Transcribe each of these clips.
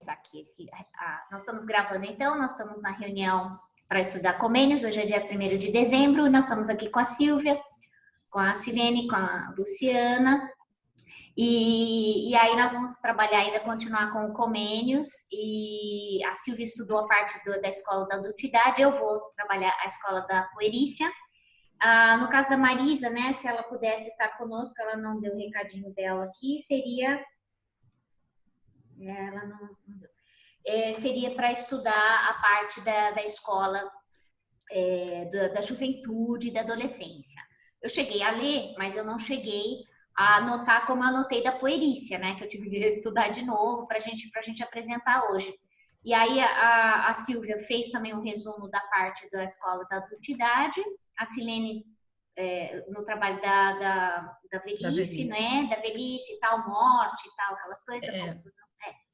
começar aqui. Nós estamos gravando então, nós estamos na reunião para estudar convênios, hoje é dia 1º de dezembro, nós estamos aqui com a Silvia, com a Silene, com a Luciana, e aí nós vamos trabalhar ainda, continuar com o convênios, e a Silvia estudou a parte da escola da adultidade, eu vou trabalhar a escola da puerícia. No caso da Marisa, né, se ela pudesse estar conosco, ela não deu o recadinho dela aqui, seria... Ela não deu. Seria para estudar a parte da escola da juventude e da adolescência. Eu cheguei a ler, mas eu não cheguei a anotar como eu anotei da puerícia, né? Que eu tive que estudar de novo para a gente apresentar hoje. E aí a Silvia fez também um resumo da parte da escola da adultidade, a Silene no trabalho da velhice, né? Da velhice e tal, morte e tal, aquelas coisas.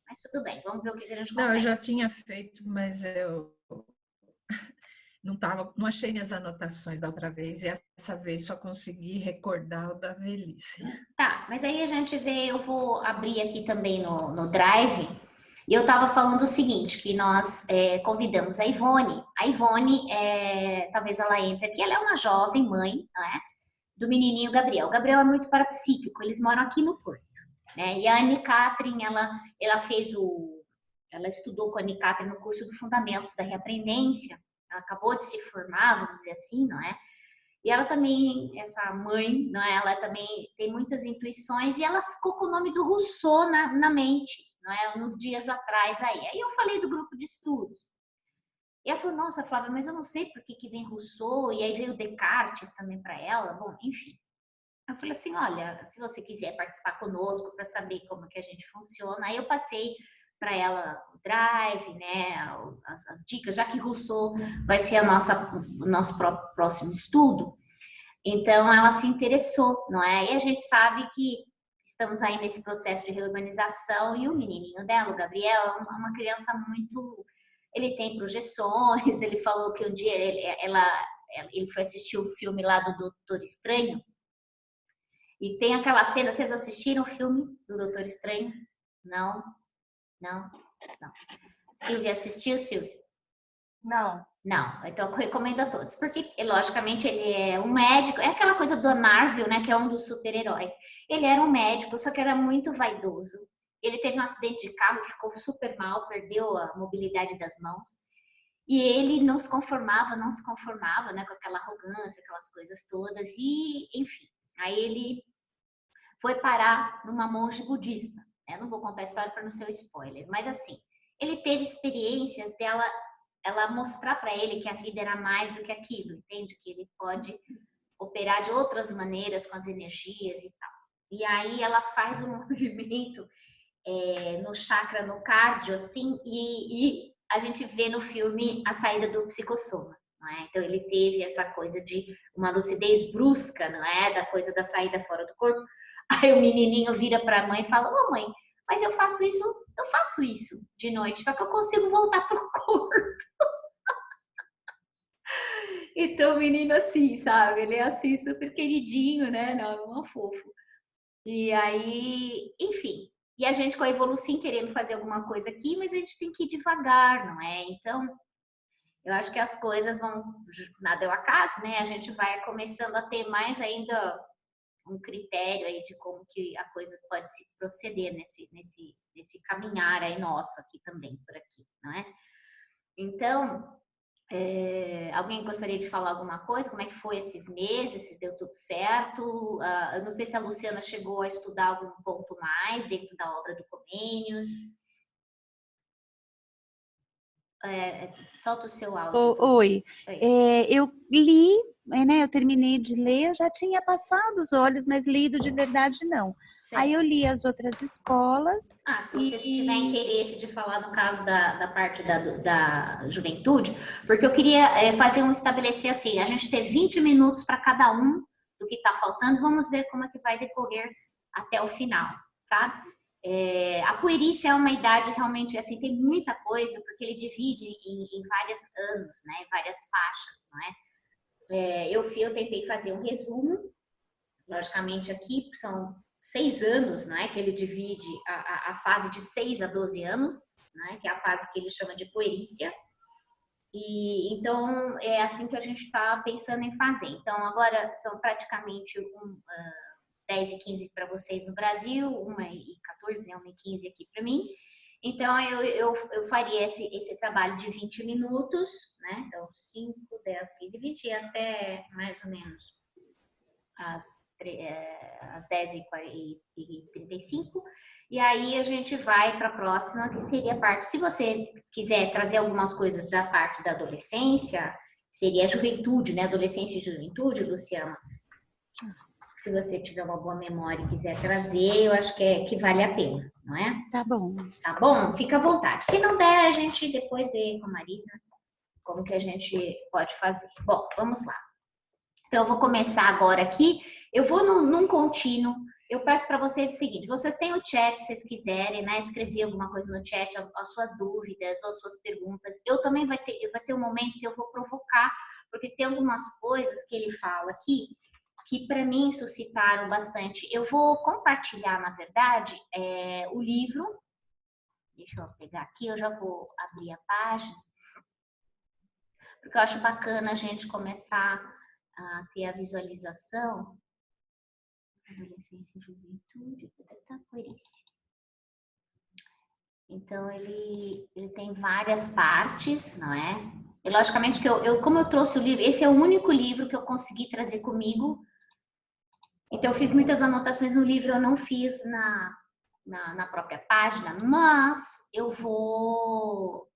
Mas tudo bem, vamos ver o que a gente consegue. Não, eu já tinha feito, mas eu não achei minhas anotações da outra vez, e essa vez só consegui recordar o da velhice. Tá, mas aí a gente vê, eu vou abrir aqui também no Drive, e eu estava falando o seguinte, que nós convidamos a Ivone. A Ivone, talvez ela entre aqui, ela é uma jovem mãe, né, do menininho Gabriel. O Gabriel é muito parapsíquico, eles moram aqui no Porto, né, e a Anne Catherine, ela estudou com a Anne Catherine no curso de Fundamentos da Reaprendência, ela acabou de se formar, vamos dizer assim, não é? E ela também, essa mãe, não é? Ela também tem muitas intuições e ela ficou com o nome do Rousseau na mente, não é? Nos dias atrás aí. Aí eu falei do grupo de estudos. E ela falou, nossa, Flávia, mas eu não sei por que vem Rousseau, e aí veio Descartes também para ela. Bom, enfim. Eu falei assim, olha, se você quiser participar conosco para saber como que a gente funciona, aí eu passei para ela o Drive, né, as dicas, já que Rousseau vai ser o nosso próximo estudo, então ela se interessou, não é? E a gente sabe que estamos aí nesse processo de reurbanização e o menininho dela, o Gabriel, é uma criança muito... Ele tem projeções, ele falou que um dia ele foi assistir o filme lá do Doutor Estranho, e tem aquela cena, vocês assistiram o filme do Doutor Estranho? Não? Não? Não. Silvia assistiu, Silvia? Não. Não, então eu recomendo a todos, porque logicamente ele é um médico, é aquela coisa do Marvel, né, que é um dos super-heróis. Ele era um médico, só que era muito vaidoso. Ele teve um acidente de carro e ficou super mal, perdeu a mobilidade das mãos. E ele não se conformava, né, com aquela arrogância, aquelas coisas todas, e enfim. Aí ele foi parar numa monge budista. Eu não vou contar a história para não ser um spoiler, mas assim, ele teve experiências ela mostrar para ele que a vida era mais do que aquilo, entende? Que ele pode operar de outras maneiras com as energias e tal. E aí ela faz um movimento no chakra, no cardio, assim, e a gente vê no filme a saída do psicossoma. Não é? Então ele teve essa coisa de uma lucidez brusca, não é? Da coisa da saída fora do corpo. Aí o menininho vira para a mãe e fala, ô mãe, mas eu faço isso de noite, só que eu consigo voltar pro corpo. Então o menino assim, sabe? Ele é assim, super queridinho, né? Não, um fofo. E aí, enfim. E a gente com a Evolucim querendo fazer alguma coisa aqui, mas a gente tem que ir devagar, não é? Então, eu acho que as coisas vão... Nada é o acaso, né? A gente vai começando a ter mais ainda um critério aí de como que a coisa pode se proceder nesse caminhar aí nosso aqui também, por aqui, não é? Então, alguém gostaria de falar alguma coisa? Como é que foi esses meses? Se deu tudo certo? Eu não sei se a Luciana chegou a estudar algum ponto mais dentro da obra do Comênios. Solta o seu áudio. Oi. Eu li, né? Eu terminei de ler, eu já tinha passado os olhos, mas lido de verdade não. Certo. Aí eu li as outras escolas. Se você tiver interesse de falar no caso da parte da juventude, porque eu queria estabelecer assim, a gente ter 20 minutos para cada um do que está faltando, vamos ver como é que vai decorrer até o final, sabe? A puerícia é uma idade realmente, assim, tem muita coisa, porque ele divide em vários anos, né, várias faixas, não é? Eu tentei fazer um resumo, logicamente aqui, são 6 anos, não é? Que ele divide a fase de 6 a 12 anos, né? Que é a fase que ele chama de puerícia. E então é assim que a gente está pensando em fazer. Então agora são praticamente 10h15 para vocês no Brasil, 1h14, né? 1h15 aqui para mim. Então eu faria esse trabalho de 20 minutos, né? Então 5, 10, 15, 20 e até mais ou menos às 10h35. E aí a gente vai para a próxima, que seria a parte. Se você quiser trazer algumas coisas da parte da adolescência, seria a juventude, né? Adolescência e juventude, Luciana. Se você tiver uma boa memória e quiser trazer, eu acho que vale a pena, não é? Tá bom. Tá bom? Fica à vontade. Se não der, a gente depois vê com a Marisa como que a gente pode fazer. Bom, vamos lá. Então, eu vou começar agora aqui. Eu vou num contínuo. Eu peço para vocês o seguinte: vocês têm o chat, se vocês quiserem, né? Escrever alguma coisa no chat, as suas dúvidas ou as suas perguntas. Eu também vai ter um momento que eu vou provocar, porque tem algumas coisas que ele fala aqui que para mim suscitaram bastante. Eu vou compartilhar, na verdade, o livro. Deixa eu pegar aqui, eu já vou abrir a página, porque eu acho bacana a gente começar a ter a visualização. Adolescência e juventude, puerícia. Então, ele tem várias partes, não é? E logicamente que como eu trouxe o livro, esse é o único livro que eu consegui trazer comigo. Então, eu fiz muitas anotações no livro, eu não fiz na própria página, mas eu vou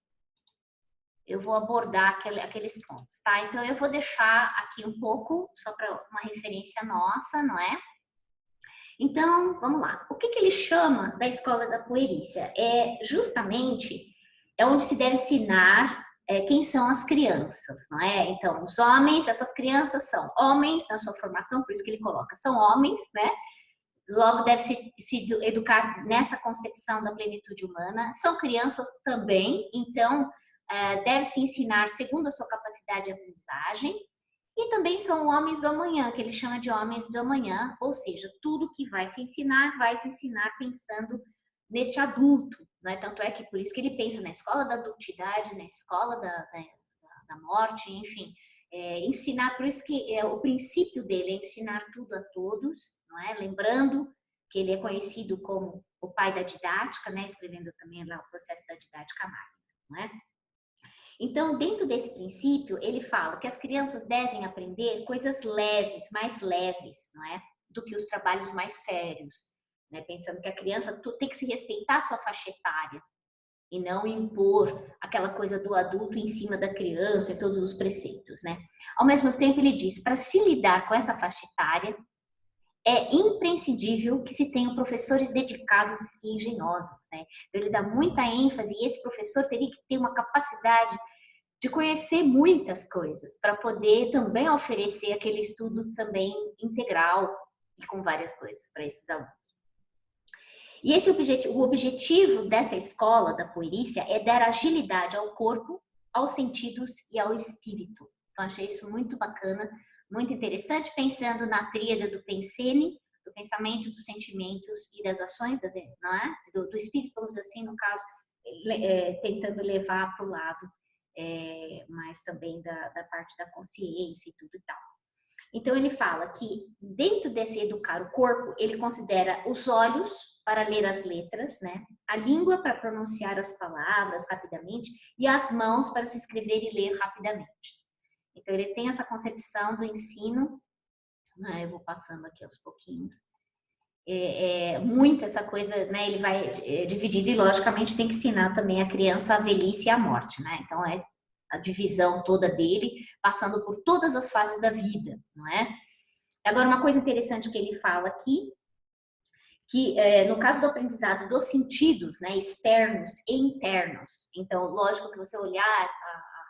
abordar aqueles pontos, tá? Então, eu vou deixar aqui um pouco, só para uma referência nossa, não é? Então, vamos lá. O que ele chama da escola da puerícia? É onde se deve ensinar quem são as crianças, não é? Então, os homens, essas crianças são homens na sua formação, por isso que ele coloca, são homens, né? Logo, deve se educar nessa concepção da plenitude humana. São crianças também, então, deve-se ensinar segundo a sua capacidade de aprendizagem. E também são homens do amanhã, que ele chama de homens do amanhã, ou seja, tudo que vai se ensinar pensando neste adulto, não é? Tanto é que por isso que ele pensa na escola da adultidade, na escola da morte, enfim, ensinar, por isso que o princípio dele é ensinar tudo a todos, não é? Lembrando que ele é conhecido como o pai da didática, né? Escrevendo também lá o processo da didática mágica, não é? Então, dentro desse princípio, ele fala que as crianças devem aprender coisas leves, mais leves, não é? Do que os trabalhos mais sérios, né? Pensando que a criança tem que se respeitar a sua faixa etária e não impor aquela coisa do adulto em cima da criança e todos os preceitos, né? Ao mesmo tempo, ele diz, para se lidar com essa faixa etária, é imprescindível que se tenham professores dedicados e engenhosos, né? Então, ele dá muita ênfase e esse professor teria que ter uma capacidade de conhecer muitas coisas para poder também oferecer aquele estudo também integral e com várias coisas para esses alunos. E o objetivo dessa escola da puerícia é dar agilidade ao corpo, aos sentidos e ao espírito. Então, achei isso muito bacana, muito interessante, pensando na tríade do pensene, do pensamento, dos sentimentos e das ações, não é? do espírito, vamos dizer assim, no caso, tentando levar para o lado, mas também da parte da consciência e tudo e tal. Então, ele fala que dentro desse educar o corpo, ele considera os olhos para ler as letras, né? A língua para pronunciar as palavras rapidamente e as mãos para se escrever e ler rapidamente. Então, ele tem essa concepção do ensino, né? Eu vou passando aqui aos pouquinhos. Muito essa coisa, né? Ele vai dividir e, logicamente, tem que ensinar também a criança a velhice e a morte, né? Então, a divisão toda dele, passando por todas as fases da vida, não é? Agora, uma coisa interessante que ele fala aqui, que no caso do aprendizado dos sentidos, né, externos e internos, então, lógico que você olhar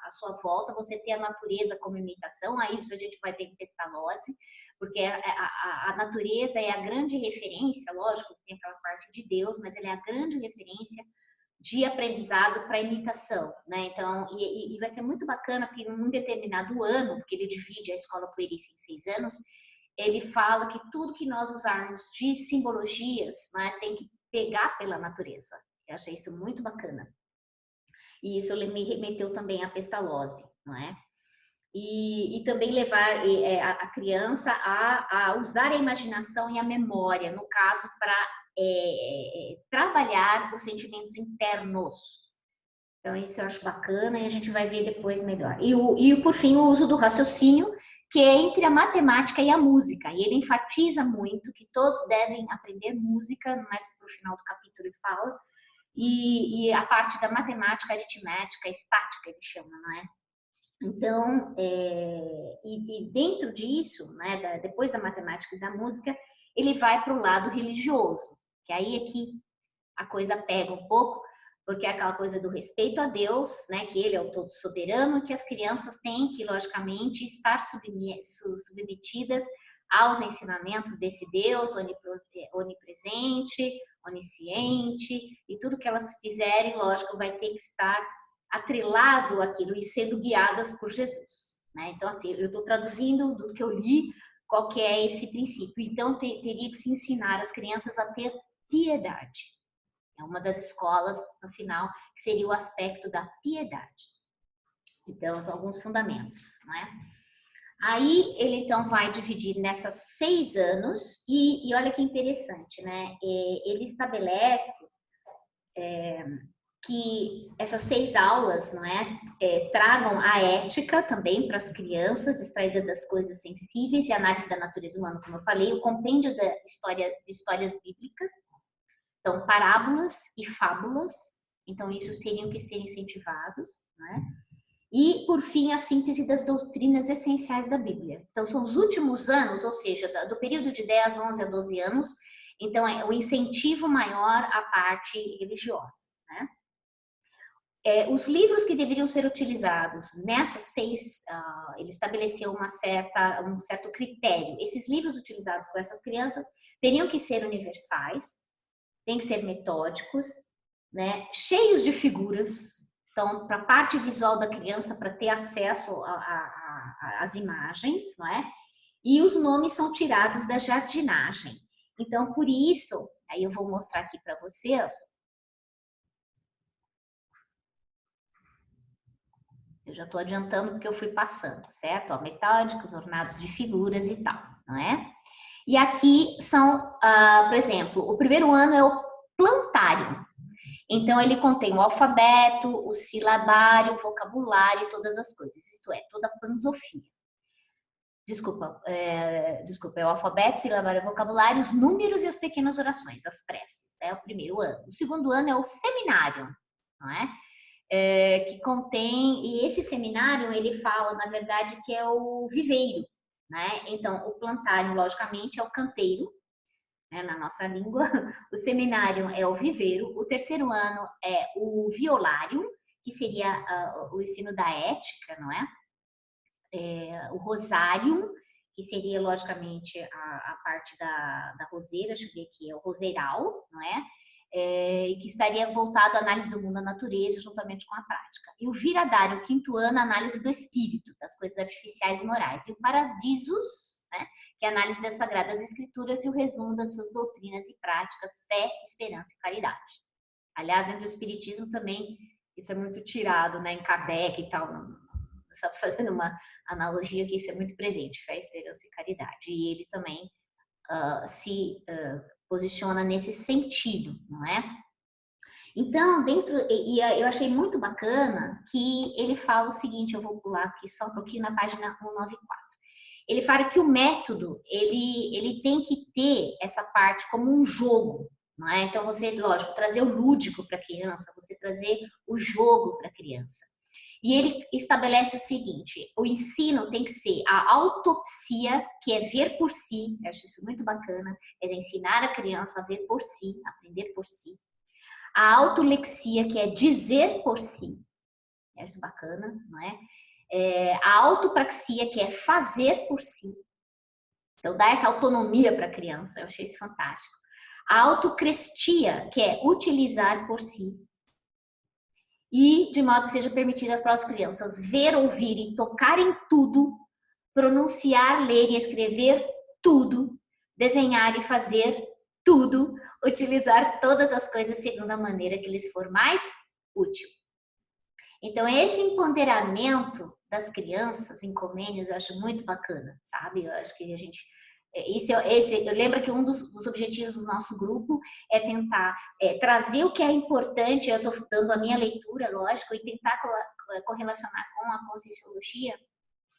à sua volta, você ter a natureza como imitação, a isso a gente vai ter em Pestalozzi, porque a natureza é a grande referência, lógico, tem aquela parte de Deus, mas ela é a grande referência de aprendizado para imitação, né? Então, e vai ser muito bacana, porque em um determinado ano, porque ele divide a escola puerícia em 6 anos, ele fala que tudo que nós usarmos de simbologias, né, tem que pegar pela natureza. Eu achei isso muito bacana. E isso me remeteu também à Pestalozzi, não é? E também levar a criança a usar a imaginação e a memória, no caso, para trabalhar os sentimentos internos. Então, isso eu acho bacana e a gente vai ver depois melhor. E por fim, o uso do raciocínio, que é entre a matemática e a música. E ele enfatiza muito que todos devem aprender música, mais para o final do capítulo ele fala, e a parte da matemática, aritmética, estática, ele chama, não é? Então, e dentro disso, né, depois da matemática e da música, ele vai para o lado religioso, que aí é que a coisa pega um pouco, porque é aquela coisa do respeito a Deus, né, que ele é o todo soberano, que as crianças têm que, logicamente, estar submetidas aos ensinamentos desse Deus onipresente, onisciente, e tudo que elas fizerem, lógico, vai ter que estar atrelado àquilo e sendo guiadas por Jesus, né? Então, assim, eu estou traduzindo do que eu li, qual que é esse princípio. Então, teria que se ensinar as crianças a ter piedade. É uma das escolas, no final, que seria o aspecto da piedade. Então, são alguns fundamentos, não é? Aí, ele, então, vai dividir nessas 6 anos e olha que interessante, né? Ele estabelece que essas 6 aulas, não é? Tragam a ética também para as crianças, extraída das coisas sensíveis e análise da natureza humana, como eu falei, o compêndio de histórias bíblicas, então, parábolas e fábulas, então isso teriam que ser incentivados, né? E, por fim, a síntese das doutrinas essenciais da Bíblia. Então, são os últimos anos, ou seja, do período de 10, 11 a 12 anos, então é o incentivo maior à parte religiosa, né? Os livros que deveriam ser utilizados nessas 6, ele estabeleceu um certo critério. Esses livros utilizados com essas crianças teriam que ser universais, tem que ser metódicos, né? Cheios de figuras. Então, para a parte visual da criança, para ter acesso às imagens, não é? E os nomes são tirados da jardinagem. Então, por isso, aí eu vou mostrar aqui para vocês. Eu já estou adiantando porque eu fui passando, certo? Ó, metódicos, ornados de figuras e tal, não é? E aqui são, por exemplo, o primeiro ano é o plantário. Então, ele contém o alfabeto, o silabário, o vocabulário e todas as coisas, isto é, toda a pansofia. Desculpa, é o alfabeto, silabário, vocabulário, os números e as pequenas orações, as preces. É o primeiro ano. O segundo ano é o seminário, não é? Que contém, e esse seminário, ele fala, na verdade, que é o viveiro, né? Então, o plantário, logicamente, é o canteiro, né, na nossa língua. O seminário é o viveiro. O terceiro ano é o violário, que seria o ensino da ética, não é? O rosário, que seria, logicamente, a parte da roseira, deixa eu ver aqui, é o roseiral, não é? E que estaria voltado à análise do mundo da natureza, juntamente com a prática. E o viradário, o quinto ano, a análise do espírito, das coisas artificiais e morais. E o paradisos, né, que é a análise das sagradas escrituras e o resumo das suas doutrinas e práticas, fé, esperança e caridade. Aliás, dentro do espiritismo também, isso é muito tirado, né, em Kardec e tal, só fazendo uma analogia que isso é muito presente, fé, esperança e caridade. E ele também se posiciona nesse sentido, não é? Então, eu achei muito bacana que ele fala o seguinte, eu vou pular aqui só um pouquinho na página 194. Ele fala que o método, ele tem que ter essa parte como um jogo, não é? Então, você, lógico, trazer o lúdico para a criança, você trazer o jogo para a criança. E ele estabelece o seguinte, o ensino tem que ser a autopsia, que é ver por si, eu acho isso muito bacana, é ensinar a criança a ver por si, aprender por si. A autolexia, que é dizer por si, eu acho bacana, não é? A autopraxia, que é fazer por si. Então, dá essa autonomia para a criança, eu achei isso fantástico. A autocrestia, que é utilizar por si. E de modo que seja permitido às próprias crianças ver, ouvir e tocar em tudo, pronunciar, ler e escrever tudo, desenhar e fazer tudo, utilizar todas as coisas segundo a maneira que lhes for mais útil. Então, esse empoderamento das crianças em convênios eu acho muito bacana, sabe? Eu acho que a gente. Eu lembro que um dos objetivos do nosso grupo é tentar trazer o que é importante. Eu estou dando a minha leitura, lógico, e tentar correlacionar com a Conscienciologia.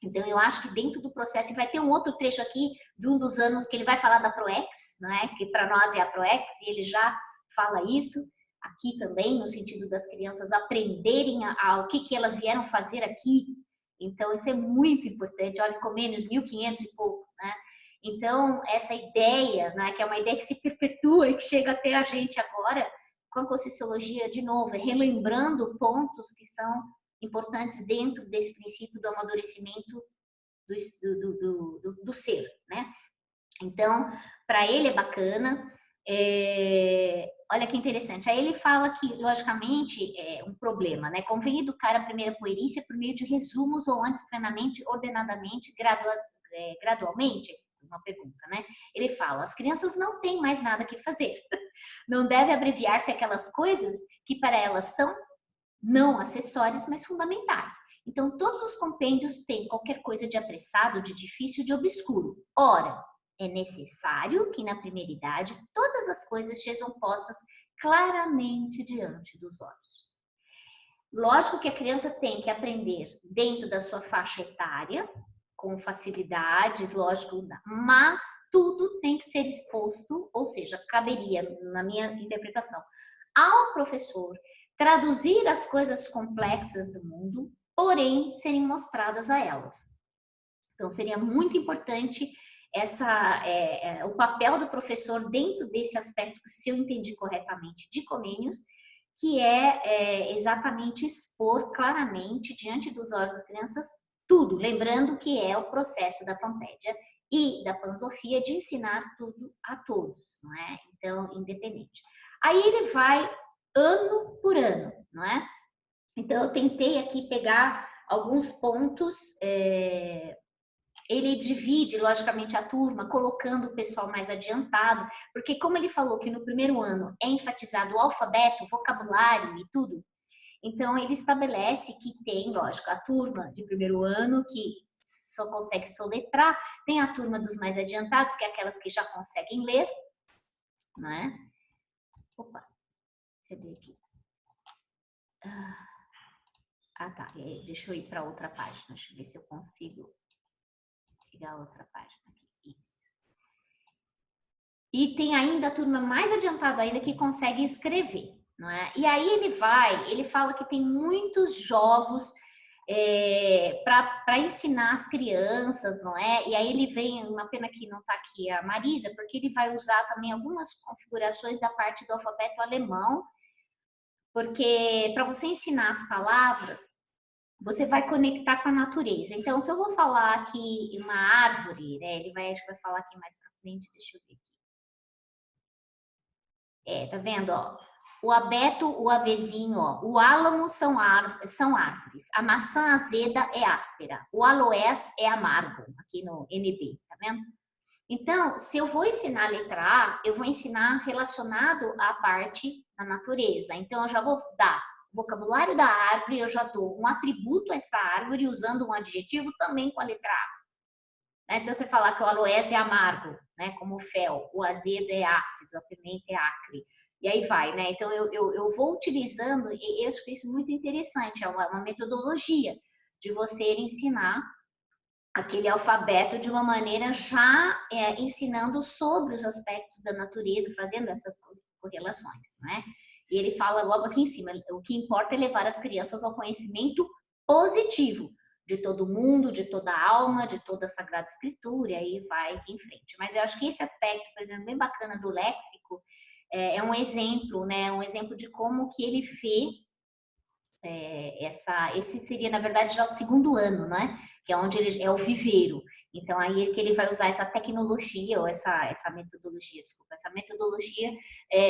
Então, eu acho que dentro do processo, e vai ter um outro trecho aqui de um dos anos que ele vai falar da ProEx, né? Que para nós é a ProEx, e ele já fala isso aqui também, no sentido das crianças aprenderem o que elas vieram fazer aqui. Então, isso é muito importante. Olha, com menos 1.500 e pouco, né? Então, essa ideia, né, que é uma ideia que se perpetua e que chega até a gente agora, com a Conscienciologia, de novo, relembrando pontos que são importantes dentro desse princípio do amadurecimento do ser, né? Então, para ele é bacana. Olha que interessante. Aí ele fala que, logicamente, é um problema, né? Convém educar a primeira puerícia por meio de resumos ou antes plenamente, ordenadamente, gradualmente? Uma pergunta, né? Ele fala, as crianças não têm mais nada que fazer. Não deve abreviar-se aquelas coisas que para elas são não acessórios, mas fundamentais. Então, todos os compêndios têm qualquer coisa de apressado, de difícil, de obscuro. Ora, é necessário que na primeira idade todas as coisas sejam postas claramente diante dos olhos. Lógico que a criança tem que aprender dentro da sua faixa etária, com facilidades, lógico, mas tudo tem que ser exposto, ou seja, caberia, na minha interpretação, ao professor traduzir as coisas complexas do mundo, porém serem mostradas a elas. Então, seria muito importante o papel do professor dentro desse aspecto, se eu entendi corretamente, de Comênios, que é exatamente expor claramente diante dos olhos das crianças tudo, lembrando que é o processo da Pampédia e da Pansofia de ensinar tudo a todos, não é? Então, independente. Aí ele vai ano por ano, não é? Então, eu tentei aqui pegar alguns pontos. Ele divide, logicamente, a turma, colocando o pessoal mais adiantado, porque como ele falou que no primeiro ano é enfatizado o alfabeto, o vocabulário e tudo, então ele estabelece que tem, lógico, a turma de primeiro ano, que só consegue soletrar, tem a turma dos mais adiantados, que é aquelas que já conseguem ler, né? Opa, cadê aqui? Tá, deixa eu ir para outra página, deixa eu ver se eu consigo pegar outra página aqui. Isso. E tem ainda a turma mais adiantada ainda que consegue escrever, não é? E aí ele fala que tem muitos jogos para ensinar as crianças, não é? E aí ele vem, uma pena que não está aqui a Marisa, porque ele vai usar também algumas configurações da parte do alfabeto alemão, porque para você ensinar as palavras, você vai conectar com a natureza. Então, se eu vou falar aqui uma árvore, né? Acho que vai falar aqui mais para frente, deixa eu ver aqui. Tá vendo, ó? O abeto, o avezinho, ó, o álamo são árvores. A maçã azeda é áspera. O aloés é amargo, aqui no NB, tá vendo? Então, se eu vou ensinar a letra A, eu vou ensinar relacionado à parte da natureza. Então, eu já vou dar o vocabulário da árvore, eu já dou um atributo a essa árvore usando um adjetivo também com a letra A. Então, você falar que o aloés é amargo, né, como o fel, o azedo é ácido, a pimenta é acre. E aí vai, né? Então, eu vou utilizando, e eu acho que isso é muito interessante, é uma metodologia de você ensinar aquele alfabeto de uma maneira já ensinando sobre os aspectos da natureza, fazendo essas correlações, né? E ele fala logo aqui em cima, o que importa é levar as crianças ao conhecimento positivo de todo mundo, de toda a alma, de toda a Sagrada Escritura, e aí vai em frente. Mas eu acho que esse aspecto, por exemplo, bem bacana do léxico, é um exemplo, né? Um exemplo de como que ele vê esse seria, na verdade, já o segundo ano, né? Que é onde ele é o viveiro. Então, aí que ele vai usar essa tecnologia, ou essa metodologia, desculpa, essa metodologia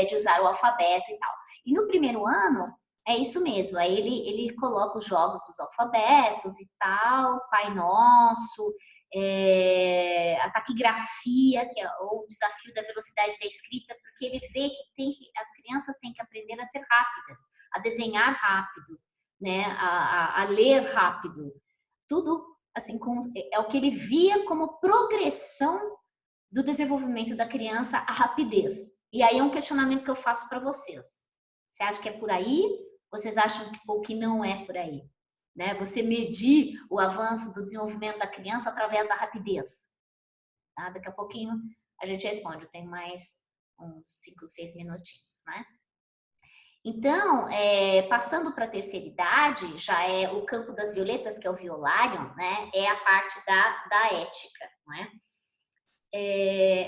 de usar o alfabeto e tal. E no primeiro ano, é isso mesmo. Aí ele coloca os jogos dos alfabetos e tal, Pai Nosso, a taquigrafia, que é o desafio da velocidade da escrita, porque ele vê que as crianças têm que aprender a ser rápidas, a desenhar rápido, né, a ler rápido. Tudo assim, é o que ele via como progressão do desenvolvimento da criança, a rapidez. E aí é um questionamento que eu faço para vocês. Você acha que é por aí? Vocês acham que não é por aí? Né? Você medir o avanço do desenvolvimento da criança através da rapidez. Tá? Daqui a pouquinho a gente responde. Eu tenho mais uns 5, 6 minutinhos, né? Então, passando para a terceira idade, já é o campo das violetas, que é o violarium, né? É a parte da ética, não é?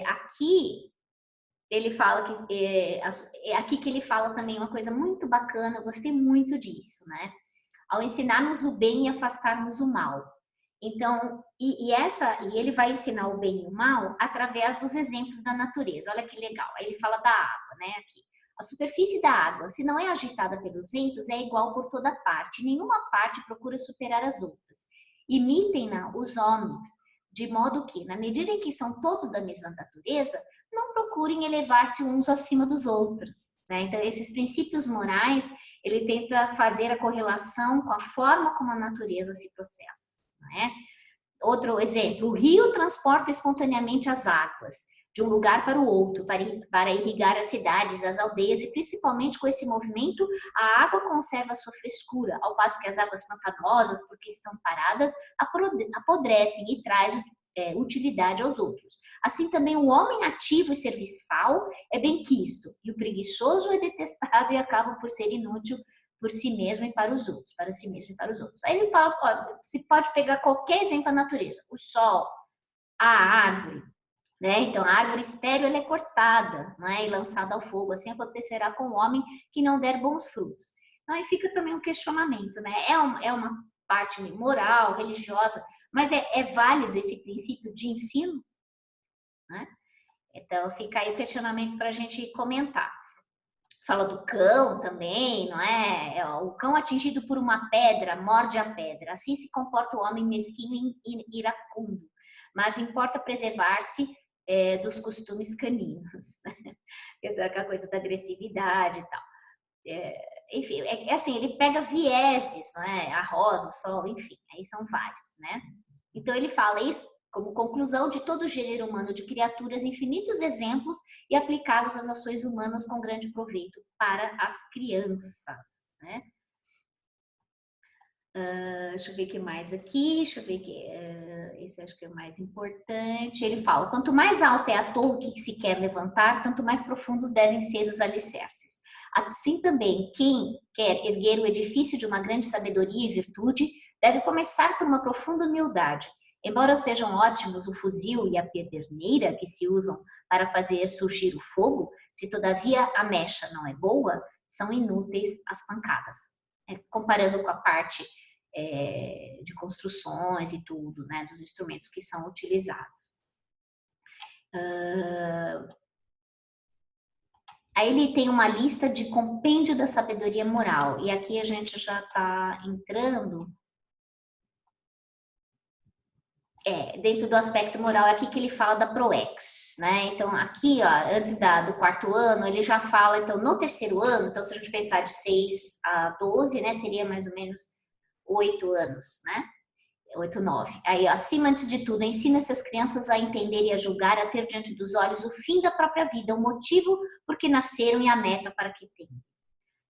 Aqui ele fala que é aqui que ele fala também uma coisa muito bacana, eu gostei muito disso, né? Ao ensinarmos o bem e afastarmos o mal. Então, e ele vai ensinar o bem e o mal através dos exemplos da natureza. Olha que legal. Aí ele fala da água, né? Aqui. A superfície da água, se não é agitada pelos ventos, é igual por toda parte. Nenhuma parte procura superar as outras. Imitem-na os homens, de modo que, na medida em que são todos da mesma natureza, não procurem elevar-se uns acima dos outros. Né? Então, esses princípios morais, ele tenta fazer a correlação com a forma como a natureza se processa. Né? Outro exemplo, o rio transporta espontaneamente as águas de um lugar para o outro, para irrigar as cidades, as aldeias, e principalmente com esse movimento, a água conserva sua frescura, ao passo que as águas pantanosas, porque estão paradas, apodrecem e trazem utilidade aos outros. Assim também o homem ativo e serviçal é bem quisto, e o preguiçoso é detestado e acaba por ser inútil por si mesmo e para os outros, para si mesmo e para os outros. Aí ele fala, se pode pegar qualquer exemplo da natureza, o sol, a árvore, né? Então a árvore estéril ela é cortada, né? E lançada ao fogo, assim acontecerá com o homem que não der bons frutos. Então aí fica também um questionamento, né? É uma parte moral, religiosa, mas é válido esse princípio de ensino, né? Então fica aí o questionamento para a gente comentar. Fala do cão também, não é? O cão atingido por uma pedra morde a pedra. Assim se comporta o homem mesquinho e iracundo. Mas importa preservar-se dos costumes caninos. Aquela coisa da agressividade e tal. Enfim, assim, ele pega vieses, não é? A rosa, o sol, enfim, aí são vários, né? Então ele fala isso como conclusão de todo o gênero humano de criaturas, infinitos exemplos e aplicados às ações humanas com grande proveito para as crianças, né? Deixa eu ver o que mais aqui, deixa eu ver que esse acho que é o mais importante. Ele fala, quanto mais alta é a torre que se quer levantar, tanto mais profundos devem ser os alicerces. Assim também, quem quer erguer o edifício de uma grande sabedoria e virtude, deve começar por uma profunda humildade. Embora sejam ótimos o fuzil e a pederneira que se usam para fazer surgir o fogo, se todavia a mecha não é boa, são inúteis as pancadas. Comparando com a parte de construções e tudo, né, dos instrumentos que são utilizados. Aí ele tem uma lista de compêndio da sabedoria moral, e aqui a gente já está entrando dentro do aspecto moral, é aqui que ele fala da ProEx, né? Então, aqui, ó, antes do quarto ano, ele já fala, então, no terceiro ano, então, se a gente pensar de 6 a 12, né, seria mais ou menos 8 anos, né? 8, 9. Aí, acima, antes de tudo, ensina essas crianças a entender e a julgar, a ter diante dos olhos o fim da própria vida, o motivo por que nasceram e a meta para que tenham.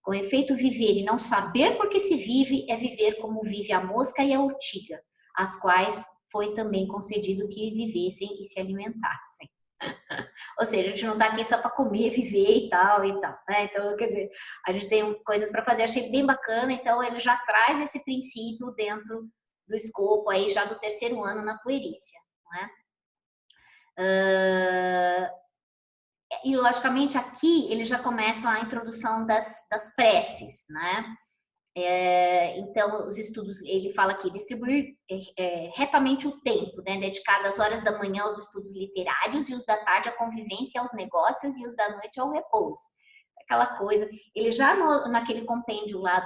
Com efeito, viver e não saber por que se vive é viver como vive a mosca e a urtiga, as quais foi também concedido que vivessem e se alimentassem. Ou seja, a gente não está aqui só para comer, viver e tal, né? Então, quer dizer, a gente tem coisas para fazer, achei bem bacana, então ele já traz esse princípio dentro do escopo aí já do terceiro ano na puerícia, não é? E logicamente aqui ele já começa a introdução das preces, né? Então, os estudos, ele fala aqui, distribuir retamente o tempo, né, dedicado às horas da manhã aos estudos literários e os da tarde à convivência, aos negócios e os da noite ao repouso. Aquela coisa, ele já naquele compêndio lá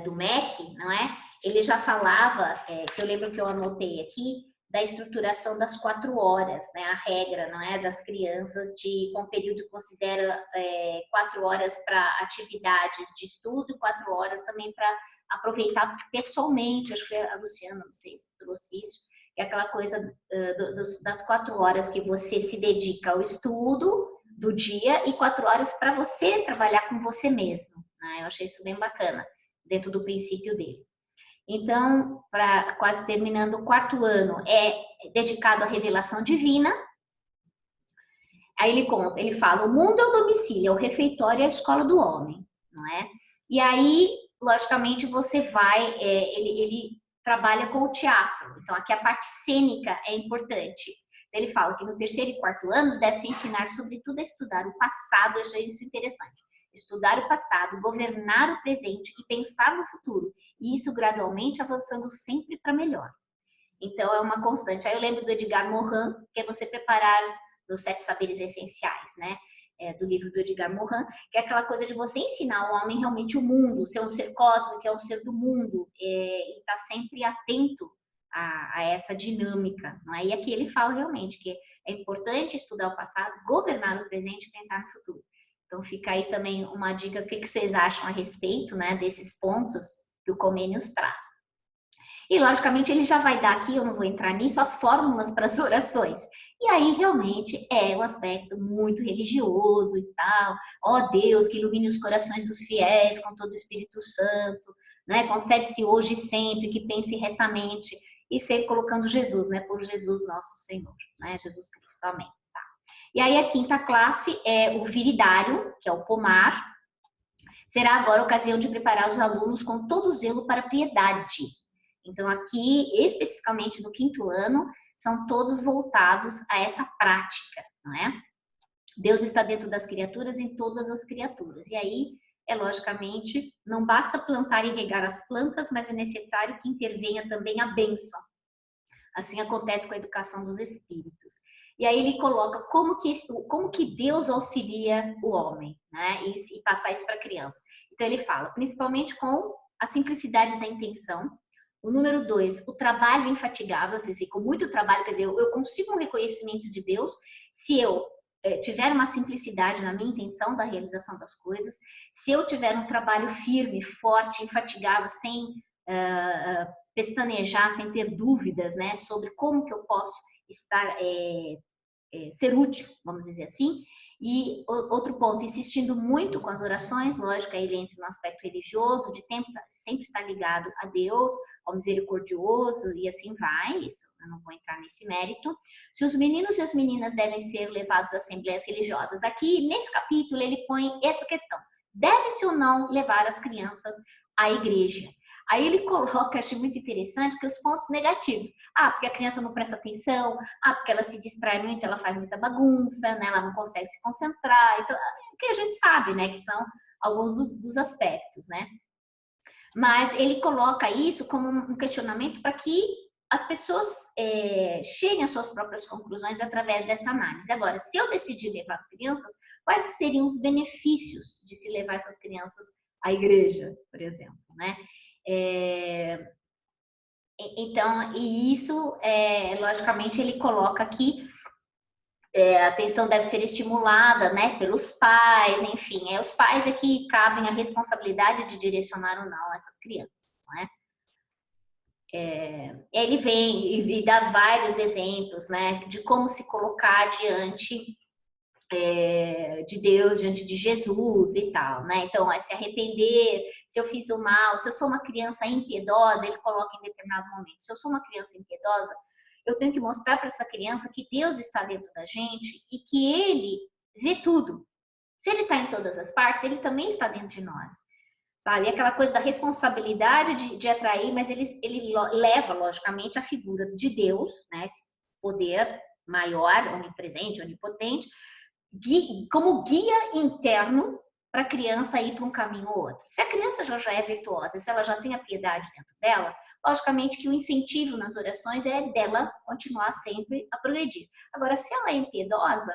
do MEC, não é? Ele já falava, que eu lembro que eu anotei aqui, da estruturação das 4 horas, né? A regra, não é, das crianças com período considera 4 horas para atividades de estudo, 4 horas também para aproveitar pessoalmente. Acho que foi a Luciana, não sei se trouxe isso, que é aquela coisa das 4 horas que você se dedica ao estudo do dia e 4 horas para você trabalhar com você mesmo, né? Eu achei isso bem bacana, dentro do princípio dele. Então, quase terminando o 4º ano, é dedicado à revelação divina. Aí ele fala, o mundo é o domicílio, é o refeitório, é a escola do homem, não é? E aí, logicamente, você vai, ele trabalha com o teatro. Então, aqui a parte cênica é importante. Ele fala que no 3º e 4º anos deve-se ensinar, sobretudo, a estudar o passado. Eu achei isso interessante. Estudar o passado, governar o presente e pensar no futuro. E isso gradualmente avançando sempre para melhor. Então, é uma constante. Aí eu lembro do Edgar Morin, que é você preparar os 7 saberes essenciais, né? Do livro do Edgar Morin, que é aquela coisa de você ensinar ao homem realmente o mundo, ser um ser cósmico, é um ser do mundo, e estar sempre atento a essa dinâmica, não é? E aqui ele fala realmente que é importante estudar o passado, governar o presente e pensar no futuro. Então fica aí também uma dica, o que vocês acham a respeito, né, desses pontos que o Comênios traz. E logicamente ele já vai dar aqui, eu não vou entrar nisso, as fórmulas para as orações. E aí realmente é um aspecto muito religioso e tal. Ó Deus, que ilumine os corações dos fiéis com todo o Espírito Santo, né? Concede-se hoje e sempre que pense retamente, e sempre colocando Jesus, né? Por Jesus nosso Senhor, né? Jesus Cristo, amém. Tá. E aí a 5ª classe é o viridário, que é o pomar. Será agora a ocasião de preparar os alunos com todo zelo para a piedade. Então aqui, especificamente no 5º ano, são todos voltados a essa prática, não é? Deus está dentro das criaturas, em todas as criaturas. E aí, logicamente, não basta plantar e regar as plantas, mas é necessário que intervenha também a bênção. Assim acontece com a educação dos espíritos. E aí ele coloca como que Deus auxilia o homem, né? E passar isso para a criança. Então ele fala, principalmente com a simplicidade da intenção. O número 2, o trabalho infatigável, ou seja, com muito trabalho, quer dizer, eu consigo um reconhecimento de Deus se eu tiver uma simplicidade na minha intenção da realização das coisas, se eu tiver um trabalho firme, forte, infatigável, sem pestanejar, sem ter dúvidas, né, sobre como que eu posso estar, ser útil, vamos dizer assim. E outro ponto, insistindo muito com as orações, lógico, aí ele entra no aspecto religioso, de sempre estar ligado a Deus, ao misericordioso, e assim vai, isso eu não vou entrar nesse mérito. Se os meninos e as meninas devem ser levados a assembleias religiosas, aqui nesse capítulo ele põe essa questão, deve-se ou não levar as crianças à igreja? Aí ele coloca, achei muito interessante, que os pontos negativos. Porque a criança não presta atenção, porque ela se distrai muito, ela faz muita bagunça, né? Ela não consegue se concentrar. Então, que a gente sabe, né? Que são alguns dos aspectos, né? Mas ele coloca isso como um questionamento para que as pessoas cheguem às suas próprias conclusões através dessa análise. Agora, se eu decidir levar as crianças, quais que seriam os benefícios de se levar essas crianças à igreja, por exemplo, né? Então, e isso, logicamente, ele coloca aqui, a atenção deve ser estimulada, né, pelos pais, enfim, os pais é que cabem a responsabilidade de direcionar ou não essas crianças, não é? Ele vem e dá vários exemplos, né, de como se colocar diante de Deus, diante de Jesus e tal, né? Então, se arrepender, se eu fiz o mal, se eu sou uma criança impiedosa, ele coloca em determinado momento, se eu sou uma criança impiedosa, eu tenho que mostrar para essa criança que Deus está dentro da gente e que Ele vê tudo. Se Ele está em todas as partes, Ele também está dentro de nós. Sabe? Aquela coisa da responsabilidade de atrair, mas ele leva, logicamente, a figura de Deus, né? Esse poder maior, onipresente, onipotente, como guia interno para a criança ir para um caminho ou outro. Se a criança já é virtuosa, se ela já tem a piedade dentro dela, logicamente que o incentivo nas orações é dela continuar sempre a progredir. Agora, se ela é impiedosa,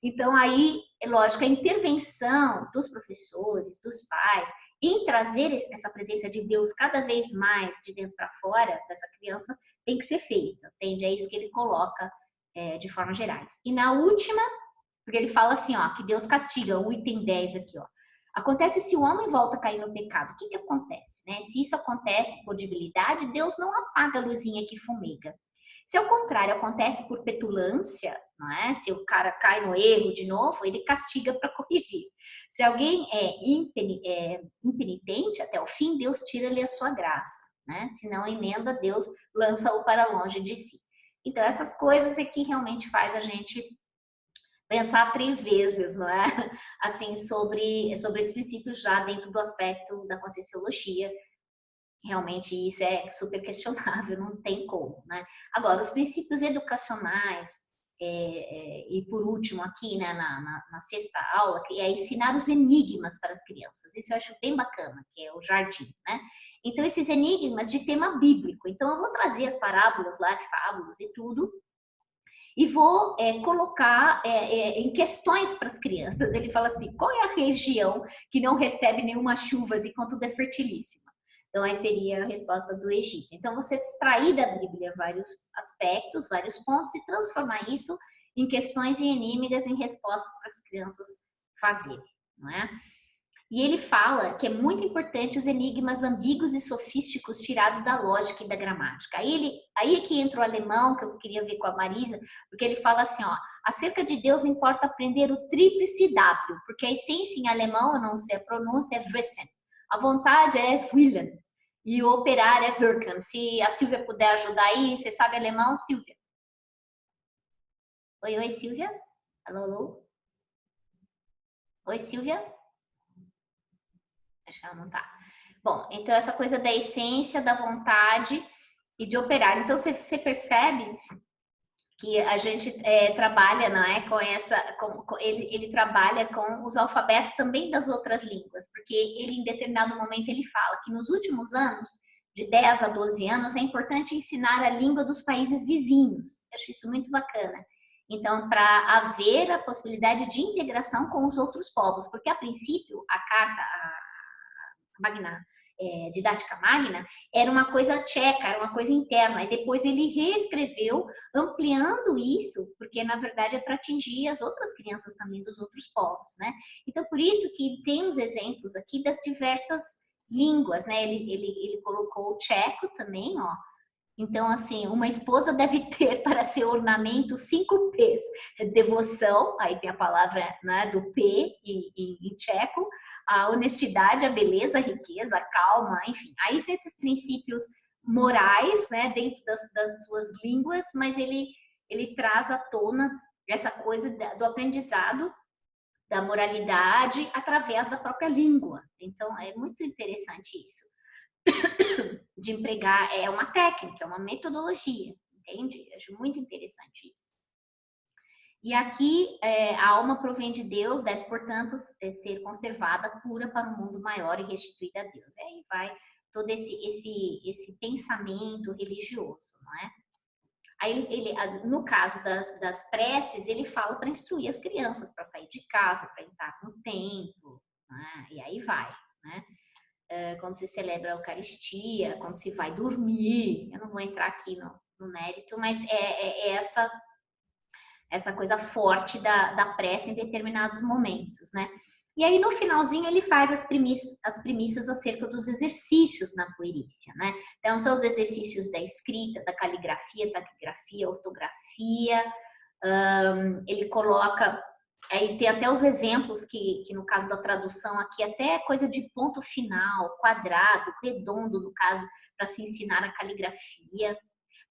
então aí, é lógico, a intervenção dos professores, dos pais, em trazer essa presença de Deus cada vez mais de dentro para fora dessa criança tem que ser feita, entende? É isso que ele coloca de formas gerais. E na última, porque ele fala assim, ó, que Deus castiga, o item 10 aqui, ó. Acontece se o homem volta a cair no pecado. O que que acontece, né? Se isso acontece por debilidade, Deus não apaga a luzinha que fumega. Se ao contrário acontece por petulância, não é? Se o cara cai no erro de novo, ele castiga para corrigir. Se alguém é impenitente até o fim, Deus tira-lhe a sua graça, né? Se não emenda, Deus lança-o para longe de si. Então essas coisas é que realmente faz a gente pensar 3 vezes, não é? Assim, sobre esses princípios já dentro do aspecto da Conscienciologia. Realmente isso é super questionável, não tem como, né? Agora, os princípios educacionais, e por último aqui, né, na sexta aula, que é ensinar os enigmas para as crianças. Isso eu acho bem bacana, que é o jardim, né? Então, esses enigmas de tema bíblico. Então, eu vou trazer as parábolas lá, fábulas e tudo, e vou colocar em questões para as crianças. Ele fala assim, qual é a região que não recebe nenhuma chuva e quando tudo é fertilíssima? Então, aí seria a resposta do Egito. Então, você extrair da Bíblia vários aspectos, vários pontos e transformar isso em questões e enigmas, em respostas para as crianças fazerem, não é? E ele fala que é muito importante os enigmas ambíguos e sofísticos tirados da lógica e da gramática. Aí é que entra o alemão, que eu queria ver com a Marisa, porque ele fala assim, ó, acerca de Deus importa aprender o tríplice W, porque a essência em alemão, eu não sei a pronúncia, é Wissen. A vontade é Willen. E o operar é wirken. Se a Silvia puder ajudar aí, você sabe alemão, Silvia? Oi, Silvia? Alô, alô? Oi, Silvia? Acho que ela não tá. Bom, então essa coisa da essência, da vontade e de operar. Então você percebe que a gente trabalha, não é, com essa, ele trabalha com os alfabetos também das outras línguas, porque ele em determinado momento ele fala que nos últimos anos, de 10 a 12 anos, é importante ensinar a língua dos países vizinhos. Eu acho isso muito bacana. Então, para haver a possibilidade de integração com os outros povos, porque a princípio a carta, Magna, Didática Magna, era uma coisa tcheca, era uma coisa interna, e depois ele reescreveu, ampliando isso, porque na verdade é para atingir as outras crianças também dos outros povos, né? Então, por isso que tem os exemplos aqui das diversas línguas, né? Ele colocou o tcheco também, ó. Então, assim, uma esposa deve ter para seu ornamento 5 P's. Devoção, aí tem a palavra, né, do P em tcheco, a honestidade, a beleza, a riqueza, a calma, enfim. Aí são esses princípios morais, né, dentro das suas línguas, mas ele traz à tona essa coisa do aprendizado, da moralidade, através da própria língua. Então, é muito interessante isso. De empregar, é uma técnica, é uma metodologia, entende? Eu acho muito interessante isso. E aqui, a alma provém de Deus, deve, portanto, ser conservada pura para um mundo maior e restituída a Deus. Aí vai todo esse pensamento religioso, não é? Aí, no caso das preces, ele fala para instruir as crianças, para sair de casa, para entrar com o templo, né? E aí vai, né? Quando se celebra a Eucaristia, quando se vai dormir, eu não vou entrar aqui no mérito, mas é essa coisa forte da prece em determinados momentos, né? E aí no finalzinho ele faz as premissas acerca dos exercícios na puerícia, né? Então são os exercícios da escrita, da caligrafia, taquigrafia, ortografia, ele coloca. Aí tem até os exemplos que no caso da tradução aqui, até coisa de ponto final, quadrado, redondo, no caso, para se ensinar a caligrafia,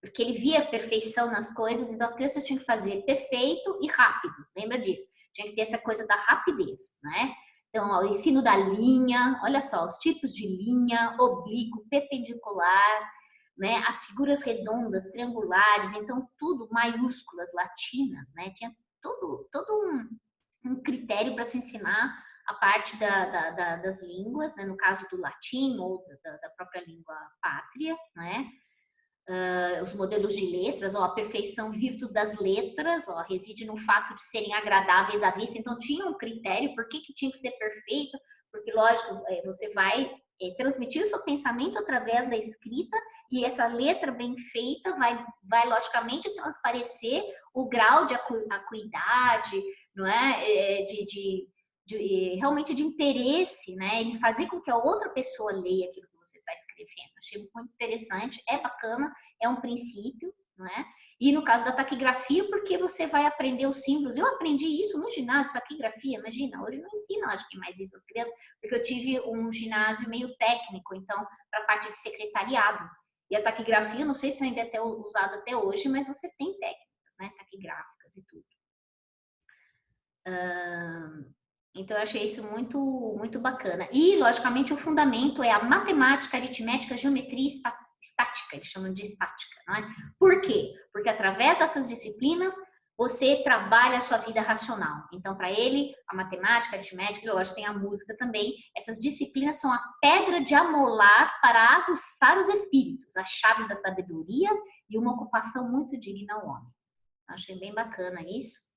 porque ele via a perfeição nas coisas, então as crianças tinham que fazer perfeito e rápido, lembra disso? Tinha que ter essa coisa da rapidez, né? Então, ó, o ensino da linha, olha só, os tipos de linha, oblíquo, perpendicular, né? As figuras redondas, triangulares, então tudo maiúsculas, latinas, né? Tinha todo um critério para se ensinar a parte das línguas, né? No caso do latim ou da própria língua pátria, né? os modelos de letras, a perfeição, virtude das letras, reside no fato de serem agradáveis à vista. Então, tinha um critério, por que tinha que ser perfeito? Porque, lógico, você vai transmitir o seu pensamento através da escrita, e essa letra bem feita vai logicamente transparecer o grau de acuidade, não é? Realmente de interesse, né? Ele fazer com que a outra pessoa leia aquilo que você está escrevendo. Achei muito interessante, é bacana, é um princípio, não é? E no caso da taquigrafia, porque você vai aprender os símbolos. Eu aprendi isso no ginásio, taquigrafia, imagina, hoje não ensino, acho que mais isso às crianças, porque eu tive um ginásio meio técnico, então, para a parte de secretariado. E a taquigrafia, não sei se ainda é usada até hoje, mas você tem técnicas, né, taquigráficas e tudo. Então, eu achei isso muito, muito bacana. E, logicamente, o fundamento é a matemática, aritmética, geometria estática, eles chamam de estática, não é? Por quê? Porque através dessas disciplinas, você trabalha a sua vida racional. Então, para ele, a matemática, a aritmética, lógico, tem a música também. Essas disciplinas são a pedra de amolar para aguçar os espíritos, as chaves da sabedoria e uma ocupação muito digna ao homem. Achei bem bacana isso.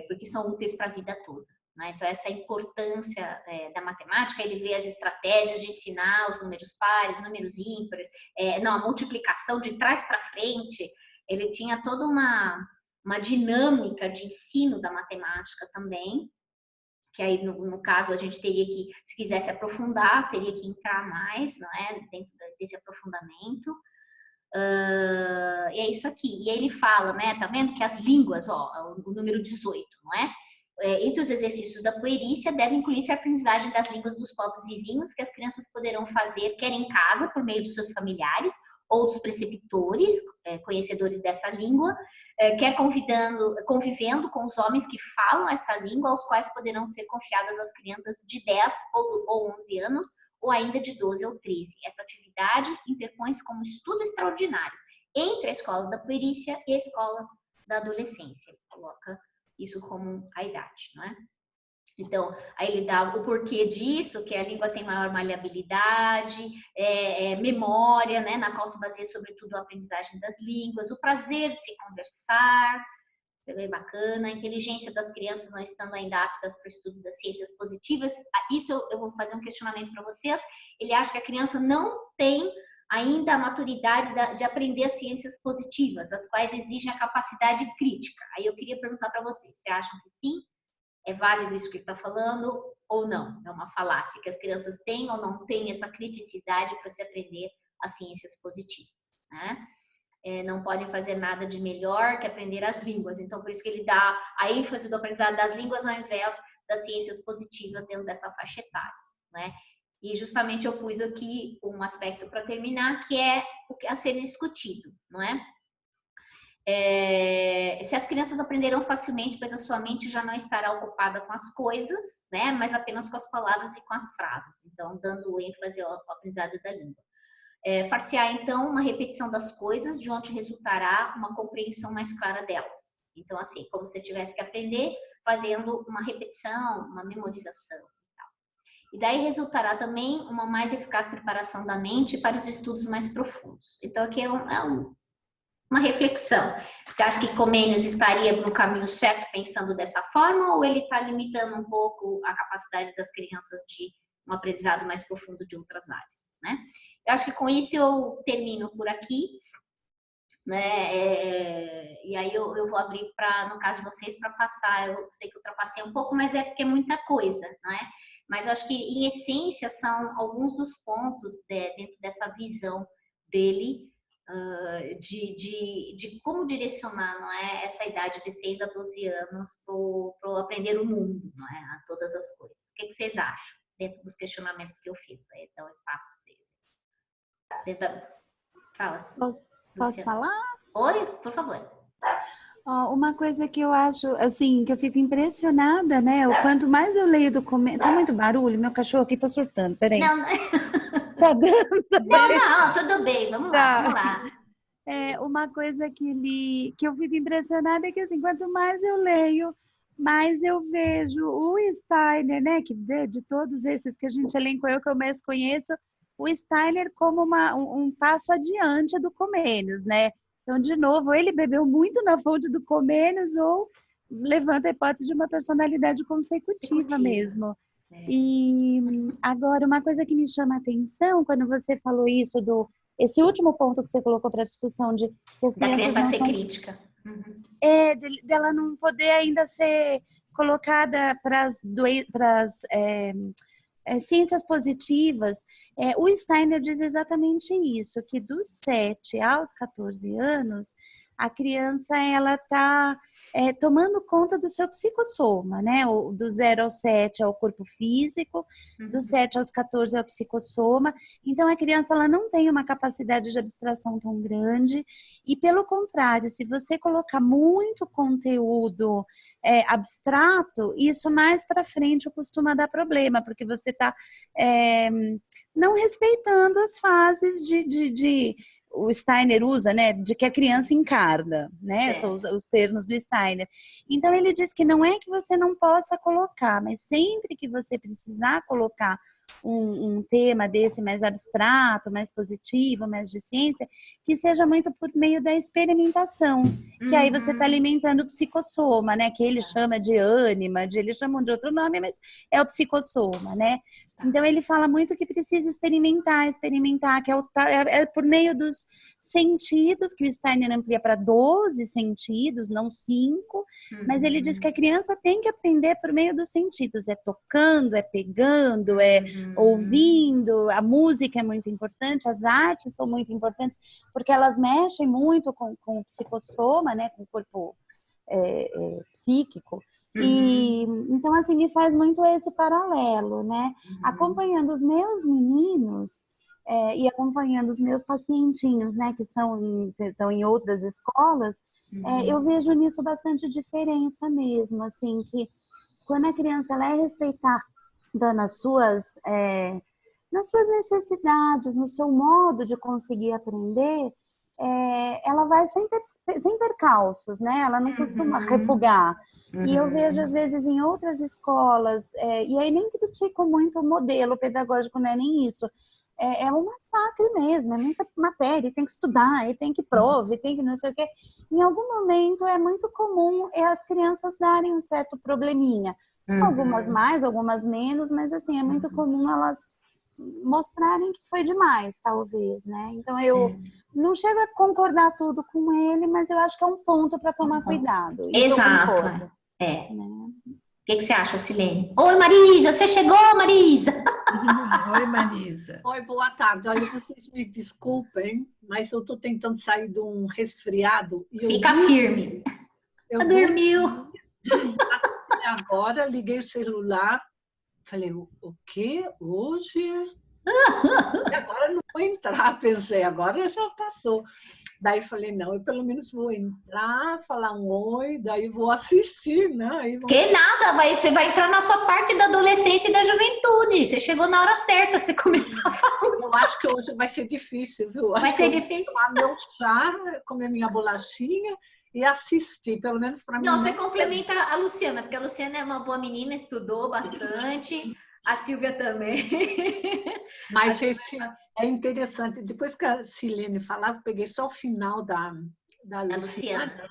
Porque são úteis para a vida toda, né? Então, essa importância da matemática, ele vê as estratégias de ensinar os números pares, números ímpares, a multiplicação de trás para frente. Ele tinha toda uma dinâmica de ensino da matemática também, que aí, no caso, a gente teria que, se quisesse aprofundar, teria que entrar mais, não é? Dentro desse aprofundamento. E é isso aqui. E ele fala, né? Tá vendo que as línguas, o número 18, não é? Entre os exercícios da puerícia, deve incluir-se a aprendizagem das línguas dos povos vizinhos, que as crianças poderão fazer, quer em casa, por meio dos seus familiares, ou dos preceptores, conhecedores dessa língua, quer convivendo com os homens que falam essa língua, aos quais poderão ser confiadas as crianças de 10 ou 11 anos, ou ainda de 12 ou 13. Essa atividade interpõe-se como estudo extraordinário entre a escola da puerícia e a escola da adolescência. Ele coloca isso como a idade, não é? Então, aí ele dá o porquê disso, que a língua tem maior maleabilidade, memória, né, na qual se baseia sobretudo a aprendizagem das línguas, o prazer de se conversar, isso é bem bacana, a inteligência das crianças não estando ainda aptas para o estudo das ciências positivas. Isso eu vou fazer um questionamento para vocês. Ele acha que a criança não tem ainda a maturidade de aprender as ciências positivas, as quais exigem a capacidade crítica. Aí eu queria perguntar para vocês, vocês acham que sim? É válido isso que ele está falando ou não? É uma falácia que as crianças têm ou não têm essa criticidade para se aprender as ciências positivas, né? Não podem fazer nada de melhor que aprender as línguas. Então, por isso que ele dá a ênfase do aprendizado das línguas ao invés das ciências positivas dentro dessa faixa etária, né? E justamente eu pus aqui um aspecto para terminar, que é o que a ser discutido, não é? Se as crianças aprenderão facilmente, pois a sua mente já não estará ocupada com as coisas, né, mas apenas com as palavras e com as frases. Então, dando ênfase ao aprendizado da língua. Far-se-á, então, uma repetição das coisas, de onde resultará uma compreensão mais clara delas. Então, assim, como se você tivesse que aprender fazendo uma repetição, uma memorização. E daí resultará também uma mais eficaz preparação da mente para os estudos mais profundos. Então, aqui é uma reflexão. Você acha que Comênios estaria no caminho certo pensando dessa forma, ou ele está limitando um pouco a capacidade das crianças de um aprendizado mais profundo de outras áreas, né? Eu acho que com isso eu termino por aqui, né? E aí eu vou abrir para, no caso de vocês, para passar. Eu sei que eu ultrapassei um pouco, mas é porque é muita coisa, né? Mas eu acho que, em essência, são alguns dos pontos dentro dessa visão dele, de como direcionar, não é, essa idade de 6 a 12 anos para aprender o mundo, não é, a todas as coisas. O que vocês acham dentro dos questionamentos que eu fiz? Aí dá um espaço para vocês. Fala. Posso falar? Oi, por favor. Uma coisa que eu acho, assim, que eu fico impressionada, né? O quanto mais eu leio documento... Tá muito barulho? Meu cachorro aqui tá surtando, peraí. Não, tá dando? Não, tudo bem, vamos lá. Uma coisa que eu fico impressionada é que, assim, quanto mais eu leio, mais eu vejo o Steiner, né? Que de todos esses que a gente elencou, eu que eu mais conheço, o Steiner como um passo adiante do Comênios, né? Então, de novo, ele bebeu muito na fonte do Comênios ou levanta a hipótese de uma personalidade consecutiva mesmo. E agora, uma coisa que me chama a atenção, quando você falou isso esse último ponto que você colocou para discussão de que as Da criança não ser são, crítica. dela não poder ainda ser colocada para as ciências positivas. O Steiner diz exatamente isso, que dos 7 aos 14 anos, a criança ela está tomando conta do seu psicossoma, né? Do 0 ao 7 é o corpo físico, dos 7 aos 14 é o psicossoma. Então, a criança ela não tem uma capacidade de abstração tão grande e, pelo contrário, se você colocar muito conteúdo abstrato, isso mais para frente costuma dar problema, porque você está não respeitando as fases o Steiner usa, né, de que a criança encarna, né, são os termos do Steiner. Então, ele diz que não é que você não possa colocar, mas sempre que você precisar colocar um tema desse mais abstrato, mais positivo, mais de ciência, que seja muito por meio da experimentação, que aí você está alimentando o psicossoma, né, que ele chama de ânima, eles chamam de outro nome, mas é o psicossoma, né? Então, ele fala muito que precisa experimentar, que é por meio dos sentidos, que o Steiner amplia para 12 sentidos, não 5, mas ele diz que a criança tem que aprender por meio dos sentidos, é tocando, é pegando, é ouvindo, a música é muito importante, as artes são muito importantes, porque elas mexem muito com o psicossoma, né, com o corpo psíquico. E então, assim, me faz muito esse paralelo, né? Acompanhando os meus meninos e acompanhando os meus pacientinhos, né, que estão em outras escolas, eu vejo nisso bastante diferença mesmo, assim, que quando a criança ela é respeitada nas suas necessidades, no seu modo de conseguir aprender, ela vai sem percalços, né? Ela não costuma refugar. E eu vejo, às vezes, em outras escolas, e aí nem critico muito o modelo pedagógico, não é nem isso. É um massacre mesmo, é muita matéria, tem que estudar, e tem que prova, e tem que não sei o quê. Em algum momento é muito comum as crianças darem um certo probleminha. Algumas mais, algumas menos, mas assim, é muito comum elas mostrarem que foi demais, talvez, né? Então, eu não chego a concordar tudo com ele, mas eu acho que é um ponto para tomar cuidado. Isso Exato. Né? O que você acha, Silene? Oi, Marisa! Você chegou, Marisa? Oi, Marisa. Oi, boa tarde. Olha, vocês me desculpem, mas eu estou tentando sair de um resfriado. Fica firme. Dormiu. Agora, liguei o celular, falei, o quê? Hoje? E agora não vou entrar, pensei, agora já passou. Daí falei, não, eu pelo menos vou entrar, falar um oi, daí vou assistir, né? Aí Que nada, você vai entrar na sua parte da adolescência e da juventude. Você chegou na hora certa que você começou a falar. Eu acho que hoje vai ser difícil, viu? Vai ser difícil. Vou tomar meu chá, comer minha bolachinha e assistir, pelo menos para mim. Não, você complementa a Luciana, porque a Luciana é uma boa menina, estudou bastante. A Silvia também. Mas esse é interessante. Depois que a Silene falava, peguei só o final da Luciana.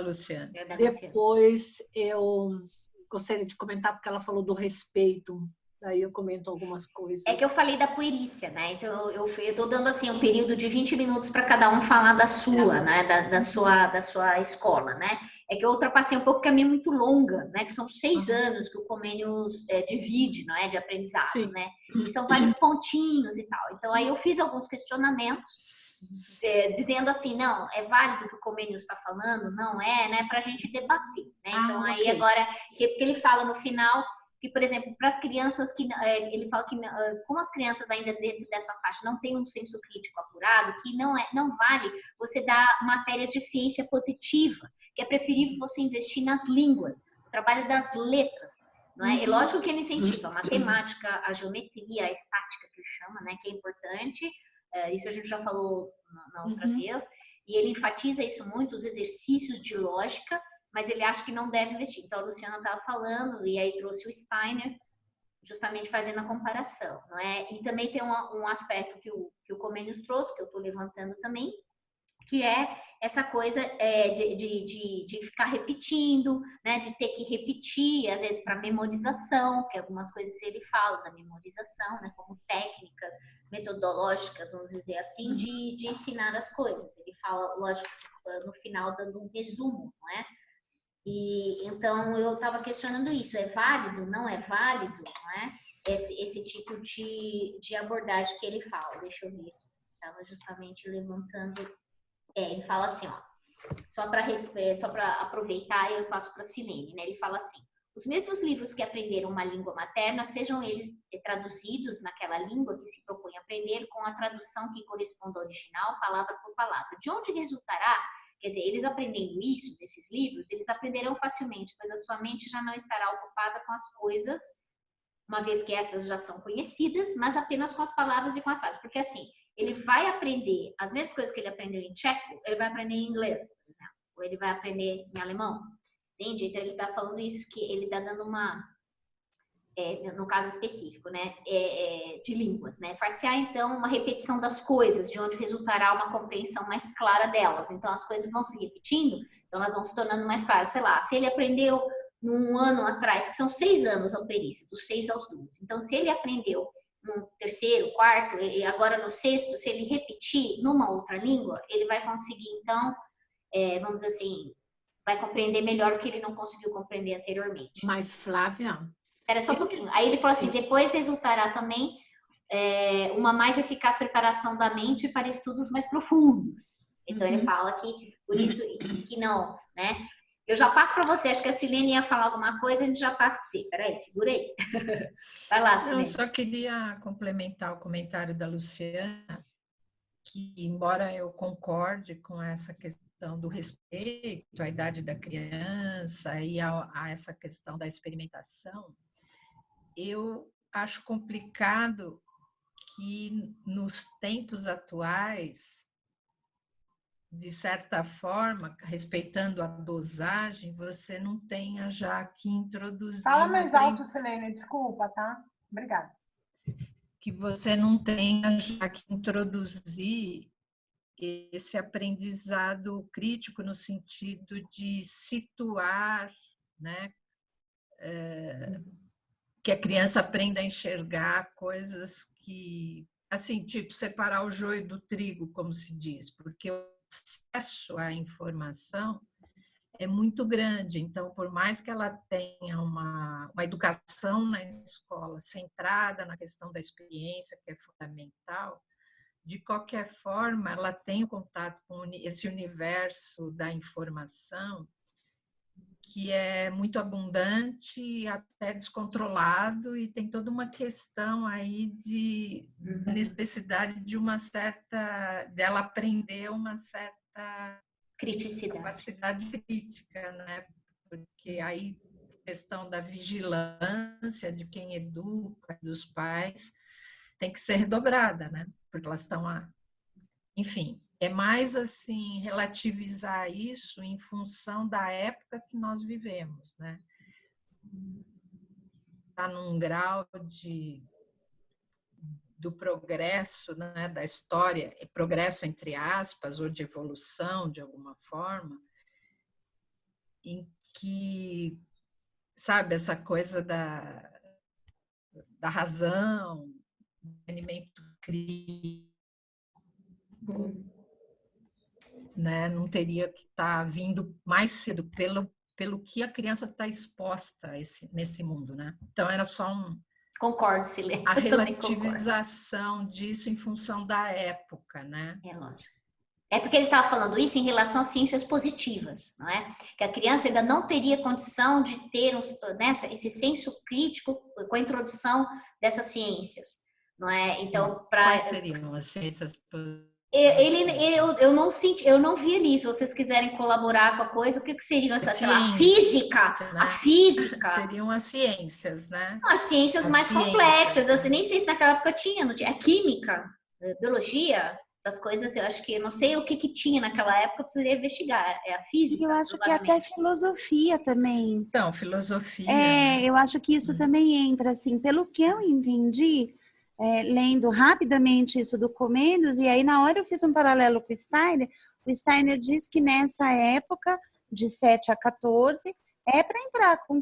Luciana. Depois eu gostaria de comentar, porque ela falou do respeito. Daí eu comento algumas coisas. É que eu falei da puerícia, né? Então eu tô dando assim um período de 20 minutos para cada um falar da sua, né? Da sua escola, né? É que eu ultrapassei um pouco, porque a minha é muito longa, né? Que são 6 anos que o Comênios divide, não é? De aprendizado, né? E são vários pontinhos e tal. Então aí eu fiz alguns questionamentos dizendo assim, não, é válido o que o Comênios está falando? Não é, né? Para a gente debater, né? Então aí agora, porque ele fala no final que, por exemplo, para as crianças que ele fala que como as crianças ainda dentro dessa faixa não têm um senso crítico apurado, que não vale você dar matérias de ciência positiva, que é preferível você investir nas línguas, o trabalho das letras, não é? É lógico que ele incentiva a matemática, a geometria, a estática que ele chama, né, que é importante, isso a gente já falou na outra vez, e ele enfatiza isso muito, os exercícios de lógica, mas ele acha que não deve investir. Então, a Luciana estava falando, e aí trouxe o Steiner, justamente fazendo a comparação, não é? E também tem um aspecto que o Comênios trouxe, que eu estou levantando também, que é essa coisa de ficar repetindo, né? De ter que repetir, às vezes para memorização, que algumas coisas ele fala da memorização, né? Como técnicas metodológicas, vamos dizer assim, de ensinar as coisas. Ele fala, lógico, no final dando um resumo, não é? E então eu estava questionando isso, é válido, não é válido, não é? Esse tipo de abordagem que ele fala. Deixa eu ver aqui. Estava justamente levantando. Ele fala assim, ó, só para aproveitar, eu passo para a Silene, né? Ele fala assim: os mesmos livros que aprenderam uma língua materna, sejam eles traduzidos naquela língua que se propõe a aprender, com a tradução que corresponde ao original, palavra por palavra. De onde resultará? Quer dizer, eles aprendendo isso, nesses livros, eles aprenderão facilmente, pois a sua mente já não estará ocupada com as coisas, uma vez que estas já são conhecidas, mas apenas com as palavras e com as frases. Porque assim, ele vai aprender as mesmas coisas que ele aprendeu em tcheco, ele vai aprender em inglês, por exemplo, ou ele vai aprender em alemão, entende? Então ele está falando isso, que ele está dando uma, no caso específico, né, de línguas, né? Far-se-á então uma repetição das coisas, de onde resultará uma compreensão mais clara delas. Então as coisas vão se repetindo, então elas vão se tornando mais claras. Sei lá, se ele aprendeu num ano atrás, que são 6 anos a perícia, dos 6 aos 12. Então se ele aprendeu no terceiro, quarto, e agora no sexto, se ele repetir numa outra língua, ele vai conseguir, então, vamos dizer assim, vai compreender melhor o que ele não conseguiu compreender anteriormente. Mas, Flávia... Espera só um pouquinho. Aí ele falou assim, depois resultará também uma mais eficaz preparação da mente para estudos mais profundos. Então, ele fala que, por isso, que não, né? Eu já passo para você, acho que a Silene ia falar alguma coisa, a gente já passa para você. Peraí, segura aí. Vai lá, Silene. Eu só queria complementar o comentário da Luciana, que, embora eu concorde com essa questão do respeito à idade da criança e a essa questão da experimentação, eu acho complicado que nos tempos atuais, de certa forma, respeitando a dosagem, você não tenha já que introduzir... Fala mais alto, Silene, desculpa, tá? Obrigada. Que você não tenha já que introduzir esse aprendizado crítico no sentido de situar, né? Que a criança aprenda a enxergar coisas que, assim, tipo, separar o joio do trigo, como se diz, porque o acesso à informação é muito grande. Então, por mais que ela tenha uma educação na escola centrada na questão da experiência, que é fundamental, de qualquer forma, ela tem contato com esse universo da informação que é muito abundante e até descontrolado, e tem toda uma questão aí de necessidade de uma certa, dela aprender uma certa capacidade crítica, né? Porque aí a questão da vigilância de quem educa, dos pais, tem que ser redobrada, né? Porque elas estão, enfim, é mais assim relativizar isso em função da época que nós vivemos, né? Está num grau do progresso, né, da história, progresso entre aspas, ou de evolução de alguma forma, em que, sabe, essa coisa da razão, do alimento crítico, né, não teria que estar vindo mais cedo pelo que a criança está exposta nesse mundo, né? Então era só Concordo, Silene. A relativização disso em função da época, né? É lógico. É porque ele estava falando isso em relação às ciências positivas, não é? Que a criança ainda não teria condição de ter esse senso crítico com a introdução dessas ciências, não é? Então, quais seriam as ciências positivas? Eu não vi ali. Se vocês quiserem colaborar com a coisa, o que seriam essas? Sei lá, física, né? A física. Seriam as ciências, né? As ciências mais complexas. Eu nem sei se naquela época tinha, não tinha. A química, biologia, essas coisas, eu acho que, eu não sei o que que tinha naquela época, eu precisaria investigar. É a física, E eu acho que até provavelmente. filosofia também. Então, filosofia, né? Eu acho que isso também entra, assim, pelo que eu entendi, lendo rapidamente isso do Comênios, e aí na hora eu fiz um paralelo com o Steiner diz que nessa época, de 7 a 14, é para entrar com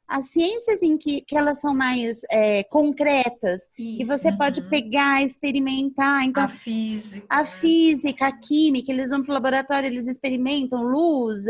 as ciências em que elas são mais concretas, que Isso. você pode pegar, experimentar. Então, A física, a né? física, a química, eles vão para o laboratório, eles experimentam luz,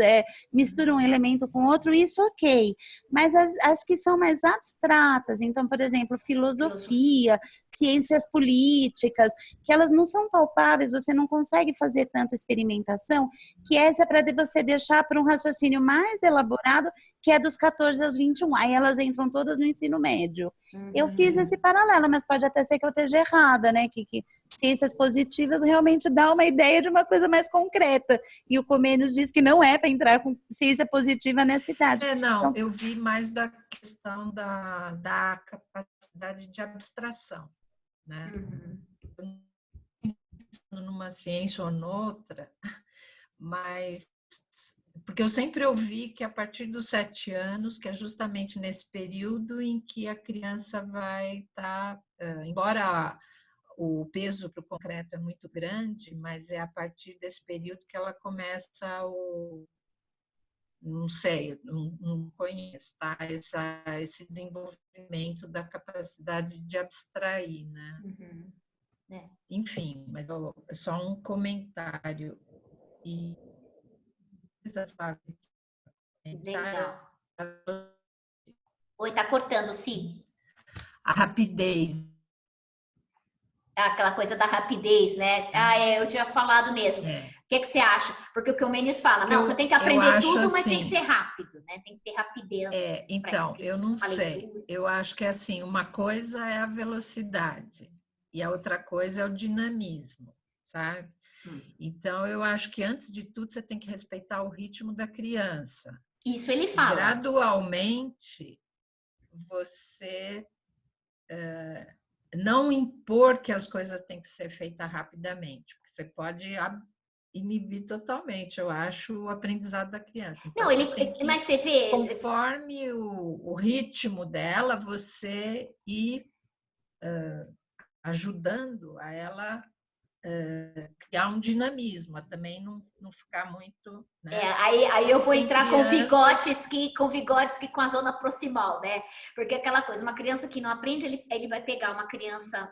misturam um elemento com outro, isso ok. Mas as que são mais abstratas, então, por exemplo, filosofia, ciências políticas, que elas não são palpáveis, você não consegue fazer tanta experimentação, que essa é para você deixar para um raciocínio mais elaborado, que é dos 14 aos 21. Aí elas entram todas no ensino médio. Eu fiz esse paralelo, mas pode até ser que eu esteja errada, né? Que ciências positivas realmente dá uma ideia de uma coisa mais concreta. E o Comênios diz que não é para entrar com ciência positiva nessa idade. Não, Então, eu vi mais da questão da capacidade de abstração, né? Numa ciência ou noutra, mas porque eu sempre ouvi que a partir dos 7 anos, que é justamente nesse período em que a criança vai estar, embora o peso para o concreto é muito grande, mas é a partir desse período que ela começa não sei, não conheço, tá? Esse desenvolvimento da capacidade de abstrair, né? Enfim, mas é só um comentário. E Legal. Oi, tá cortando, sim. a rapidez. Aquela coisa da rapidez, né? Eu tinha falado mesmo. O que você acha? Porque o Comênios fala, não, você tem que aprender tudo, mas tem que ser rápido, né? Tem que ter rapidez. Então, eu não sei. Eu acho que assim, uma coisa é a velocidade e a outra coisa é o dinamismo, sabe? Então, eu acho que antes de tudo você tem que respeitar o ritmo da criança. Isso ele fala. E, gradualmente, você não impor que as coisas têm que ser feitas rapidamente, porque você pode inibir totalmente, eu acho, o aprendizado da criança. Então, mas você vê... Conforme o ritmo dela, você ir ajudando a ela criar um dinamismo, a também não ficar muito... Né? Aí eu vou entrar com vigotes que com a zona proximal, né? Porque aquela coisa, uma criança que não aprende, ele vai pegar uma criança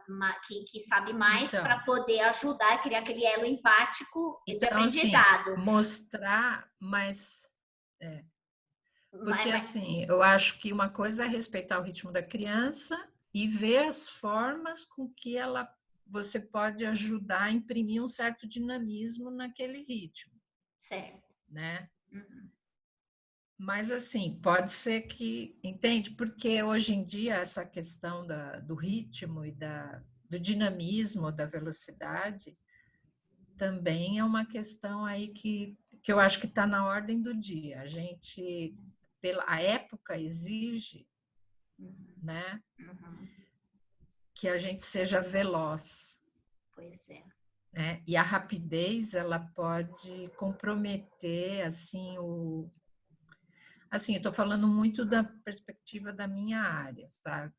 que sabe mais para poder ajudar a criar aquele elo empático de aprendizado. Assim, mostrar, mas... Porque, assim, eu acho que uma coisa é respeitar o ritmo da criança e ver as formas com que você pode ajudar a imprimir um certo dinamismo naquele ritmo. Certo. Né? Mas, assim, pode ser que... Entende? Porque hoje em dia essa questão do ritmo e do dinamismo, da velocidade, também é uma questão aí que eu acho que está na ordem do dia. A gente... A época exige, né, que a gente seja veloz. Pois é. Né? E a rapidez, ela pode comprometer, assim, Assim, eu estou falando muito da perspectiva da minha área, sabe?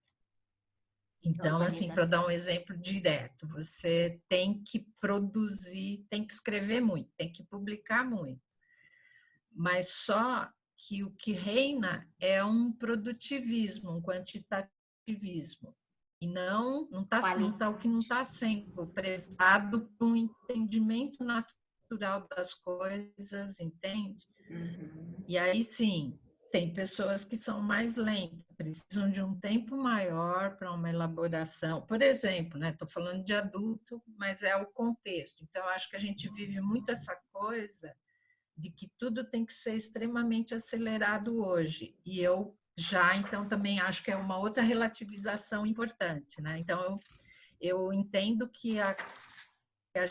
Então, assim, para dar um exemplo direto, você tem que produzir, tem que escrever muito, tem que publicar muito. Mas só que o que reina é um produtivismo, um quantitativismo. E o que não está sendo prezado para um entendimento natural das coisas, entende? E aí, sim, tem pessoas que são mais lentas, precisam de um tempo maior para uma elaboração. Por exemplo, né? Estou falando de adulto, mas é o contexto. Então, acho que a gente vive muito essa coisa de que tudo tem que ser extremamente acelerado hoje. E eu então, também acho que é uma outra relativização importante, né? Então, eu entendo que a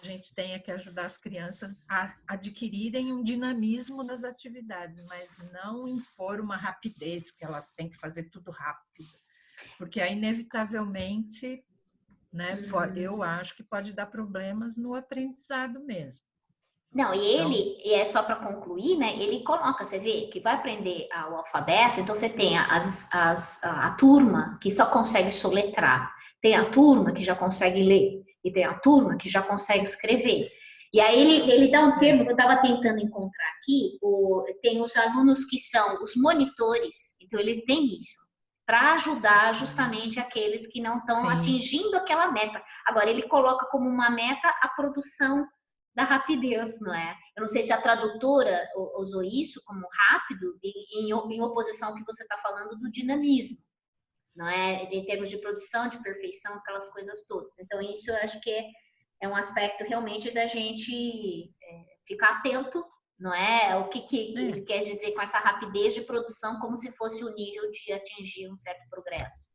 gente tenha que ajudar as crianças a adquirirem um dinamismo nas atividades, mas não impor uma rapidez, que elas têm que fazer tudo rápido. Porque, inevitavelmente, né? Eu acho que pode dar problemas no aprendizado mesmo. Não, e Então, ele, e é só para concluir, né? Ele coloca, você vê, que vai aprender o alfabeto, então você tem a turma que só consegue soletrar, tem a turma que já consegue ler, e tem a turma que já consegue escrever. E aí ele dá um termo que eu estava tentando encontrar aqui, tem os alunos que são os monitores, então ele tem isso, para ajudar justamente aqueles que não estão sim. atingindo aquela meta. Agora, ele coloca como uma meta a produção da rapidez, não é? Eu não sei se a tradutora usou isso como rápido, em oposição ao que você está falando do dinamismo, não é? Em termos de produção, de perfeição, aquelas coisas todas. Então, isso eu acho que é um aspecto realmente da gente ficar atento, não é? O que ele quer dizer com essa rapidez de produção, como se fosse o nível de atingir um certo progresso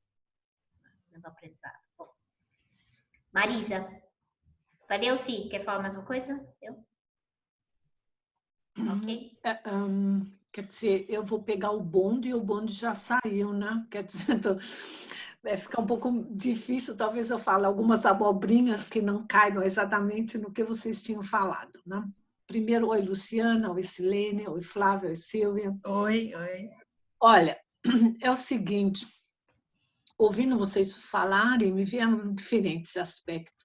no aprendizado. Bom. Marisa. Valeu-se, quer falar mais uma coisa? Eu? Ok. Quer dizer, eu vou pegar o bonde e o bonde já saiu, né? Quer dizer, então, vai ficar um pouco difícil, talvez eu fale algumas abobrinhas que não caibam exatamente no que vocês tinham falado, né? Primeiro, oi, Luciana, oi, Silene, oi, Flávia, oi, Silvia. Oi, oi. Olha, é o seguinte, ouvindo vocês falarem, me vieram diferentes aspectos.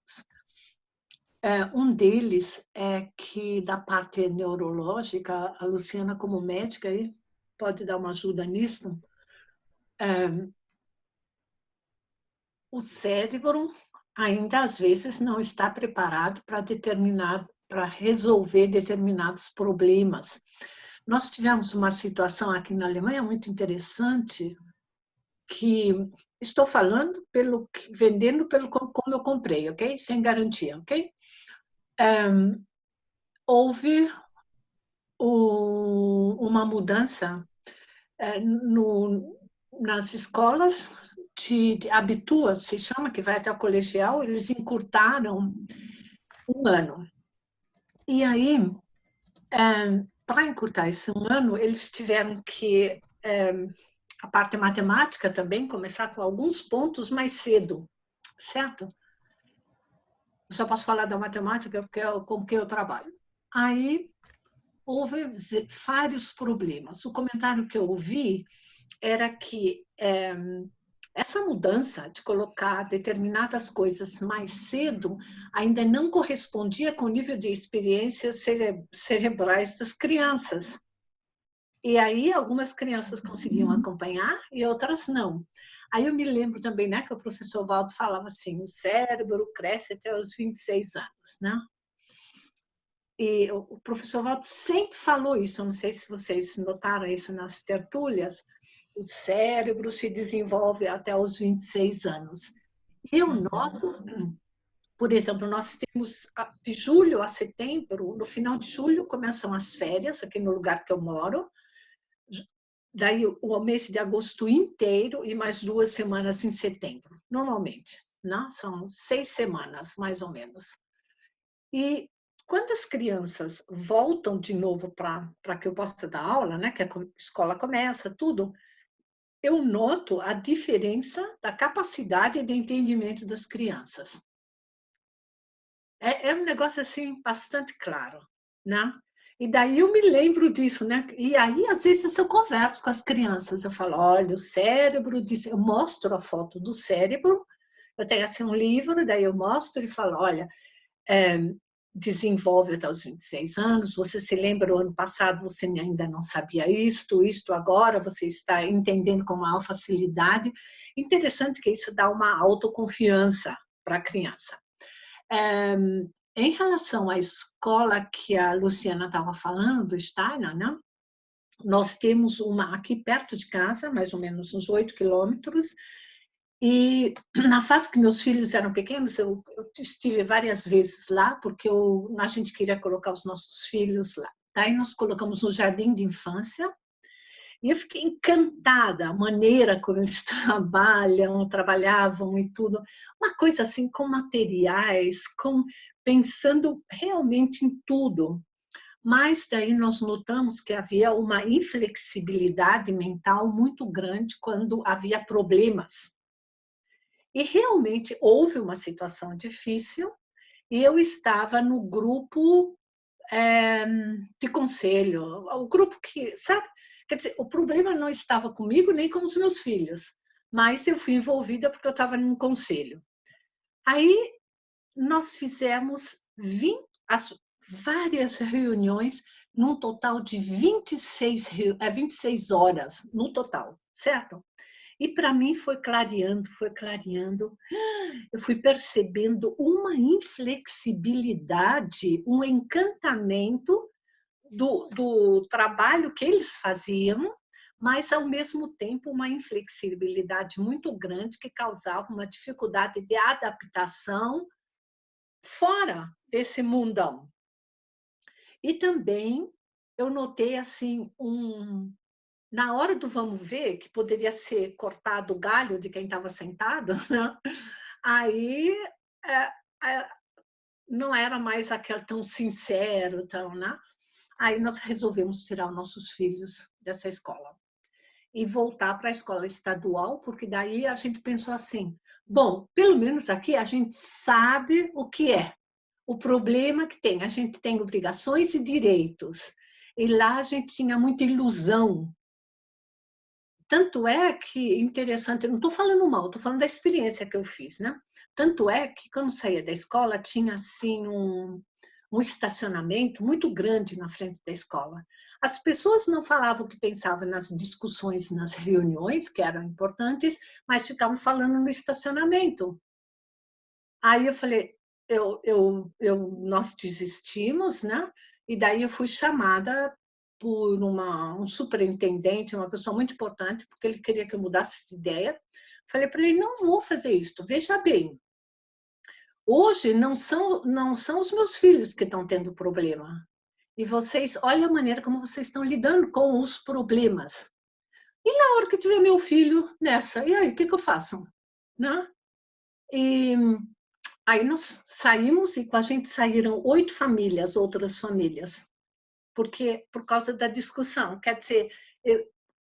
Um deles é que, da parte neurológica, a Luciana, como médica, aí, pode dar uma ajuda nisso. O cérebro ainda, às vezes, não está preparado para resolver determinados problemas. Nós tivemos uma situação aqui na Alemanha muito interessante, que estou falando vendendo como eu comprei, ok? Sem garantia, ok? Houve uma mudança nas escolas de Abitur, se chama, que vai até o colegial, eles encurtaram 1 ano. E aí, para encurtar esse 1 ano, eles tiveram que, a parte matemática também, começar com alguns pontos mais cedo, certo? Eu só posso falar da matemática porque é com que eu trabalho. Aí, houve vários problemas. O comentário que eu ouvi era que essa mudança de colocar determinadas coisas mais cedo ainda não correspondia com o nível de experiências cerebrais das crianças. E aí algumas crianças conseguiam acompanhar e outras não. Aí eu me lembro também, né, que o professor Valdo falava assim, o cérebro cresce até os 26 anos, né? E o professor Valdo sempre falou isso, eu não sei se vocês notaram isso nas tertúlias, o cérebro se desenvolve até os 26 anos. Eu noto, por exemplo, nós temos de julho a setembro, no final de julho começam as férias, aqui no lugar que eu moro, daí o mês de agosto inteiro e mais 2 semanas em setembro, normalmente, né? São 6 semanas, mais ou menos. E quando as crianças voltam de novo para que eu possa dar aula, né, que a escola começa, tudo, eu noto a diferença da capacidade de entendimento das crianças. É um negócio assim bastante claro, né? E daí eu me lembro disso, né? E aí às vezes eu converso com as crianças, eu falo, olha, o cérebro, eu mostro a foto do cérebro, eu tenho assim um livro, daí eu mostro e falo, olha, desenvolve até os 26 anos, você se lembra, o ano passado você ainda não sabia isto agora você está entendendo com maior facilidade. Interessante que isso dá uma autoconfiança para a criança. Em relação à escola que a Luciana estava falando, do Steiner, né? Nós temos uma aqui perto de casa, mais ou menos uns 8 quilômetros, e na fase que meus filhos eram pequenos, eu estive várias vezes lá, porque a gente queria colocar os nossos filhos lá. Daí nós colocamos no jardim de infância, e eu fiquei encantada, a maneira como eles trabalhavam e tudo. Uma coisa assim, com materiais, pensando realmente em tudo. Mas daí nós notamos que havia uma inflexibilidade mental muito grande quando havia problemas. E realmente houve uma situação difícil e eu estava no grupo de conselho, o grupo que, sabe? Quer dizer, o problema não estava comigo nem com os meus filhos, mas eu fui envolvida porque eu estava num conselho. Aí nós fizemos várias reuniões, num total de 26 horas no total, certo? E para mim foi clareando, foi clareando. Eu fui percebendo uma inflexibilidade, um encantamento do trabalho que eles faziam, mas, ao mesmo tempo, uma inflexibilidade muito grande que causava uma dificuldade de adaptação fora desse mundão. E também eu notei assim na hora do vamos ver, que poderia ser cortado o galho de quem estava sentado, né? Aí não era mais aquele tão sincero, né? Aí nós resolvemos tirar os nossos filhos dessa escola e voltar para a escola estadual, porque daí a gente pensou assim, bom, pelo menos aqui a gente sabe o que é. O problema que tem, a gente tem obrigações e direitos. E lá a gente tinha muita ilusão. Tanto é que, interessante, eu não estou falando mal, estou falando da experiência que eu fiz, né? Tanto é que, quando saía da escola, tinha, assim, um estacionamento muito grande na frente da escola. As pessoas não falavam o que pensavam nas discussões, nas reuniões, que eram importantes, mas ficavam falando no estacionamento. Aí eu falei, nós desistimos, né? E daí eu fui chamada por um superintendente, uma pessoa muito importante, porque ele queria que eu mudasse de ideia. Falei para ele, não vou fazer isso. Veja bem, hoje não são os meus filhos que estão tendo problema. E vocês, olha a maneira como vocês estão lidando com os problemas. E na hora que tiver meu filho nessa, e aí, o que eu faço? Né? E aí nós saímos e com a gente saíram 8 famílias, outras famílias, porque por causa da discussão. Quer dizer,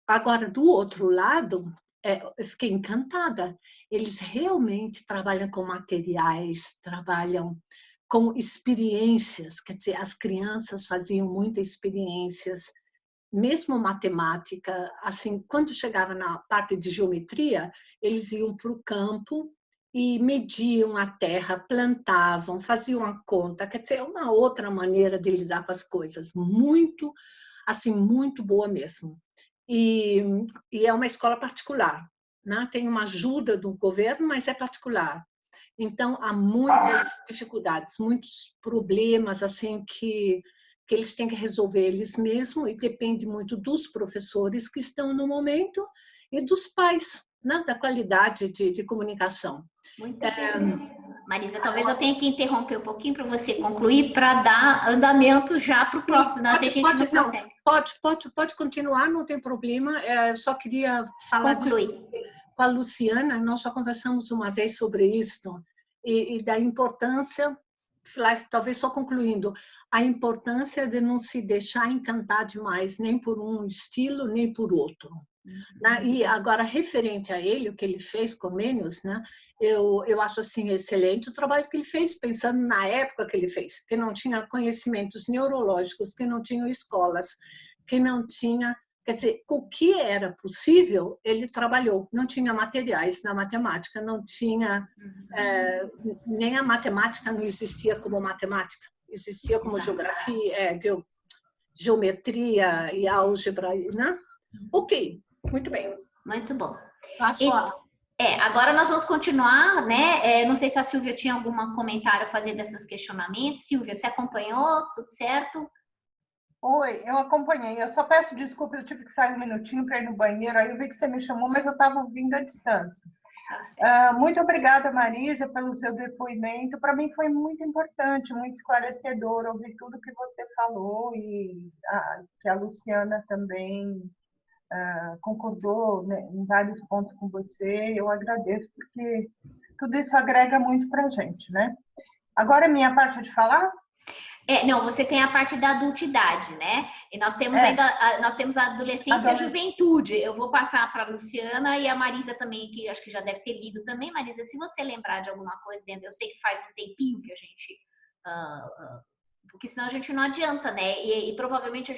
agora do outro lado, eu fiquei encantada. Eles realmente trabalham com materiais, trabalham com experiências. Quer dizer, as crianças faziam muitas experiências, mesmo matemática. Assim, quando chegava na parte de geometria, eles iam para o campo e mediam a terra, plantavam, faziam a conta. Quer dizer, é uma outra maneira de lidar com as coisas, muito, assim, muito boa mesmo. E é uma escola particular, né? Tem uma ajuda do governo, mas é particular. Então, há muitas dificuldades, muitos problemas, assim, que eles têm que resolver eles mesmos, e depende muito dos professores que estão no momento e dos pais, né? Da qualidade de comunicação. Muito bom. Marisa, talvez eu tenha que interromper um pouquinho para você concluir, para dar andamento já para o próximo, senão a gente não consegue. Pode continuar, não tem problema. Eu só queria falar com a Luciana, nós já conversamos uma vez sobre isso, e da importância, talvez só concluindo, a importância de não se deixar encantar demais, nem por um estilo, nem por outro. Né? E agora, referente a ele, o que ele fez com Comenius, né? Eu acho assim excelente o trabalho que ele fez, pensando na época que ele fez, que não tinha conhecimentos neurológicos, que não tinha escolas, que não tinha... Quer dizer, o que era possível, ele trabalhou. Não tinha materiais na matemática, não tinha... nem a matemática não existia como matemática, existia como geografia, geometria e álgebra, né? Ok, muito bem. Muito bom. Agora nós vamos continuar, né? Não sei se a Silvia tinha algum comentário a fazer desses questionamentos. Silvia, você acompanhou? Tudo certo? Oi, eu acompanhei. Eu só peço desculpa, eu tive que sair um minutinho para ir no banheiro, aí eu vi que você me chamou, mas eu estava ouvindo à distância. Muito obrigada, Marisa, pelo seu depoimento. Para mim foi muito importante, muito esclarecedor ouvir tudo que você falou e que a Luciana também concordou, né, em vários pontos com você. Eu agradeço, porque tudo isso agrega muito para a gente, né? Agora é minha parte de falar? Não, você tem a parte da adultidade, né? E nós temos nós temos a adolescência e a juventude. Eu vou passar para a Luciana e a Marisa também, que acho que já deve ter lido também. Marisa, se você lembrar de alguma coisa dentro, eu sei que faz um tempinho que a gente... porque senão a gente não adianta, né? E provavelmente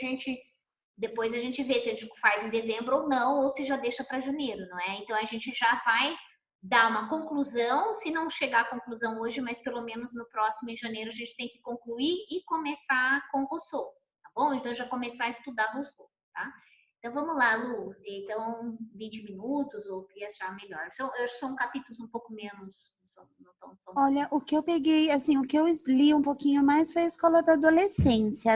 depois a gente vê se a gente faz em dezembro ou não, ou se já deixa para janeiro, não é? Então a gente já vai dar uma conclusão, se não chegar à conclusão hoje, mas pelo menos no próximo, em janeiro, a gente tem que concluir e começar com Rousseau, tá bom? Então, já começar a estudar Rousseau, tá? Então, vamos lá, Lu. Então, 20 minutos, ou o que achar melhor. Eu acho que são capítulos um pouco menos... Olha, o que eu peguei, assim, o que eu li um pouquinho mais foi a Escola da Adolescência,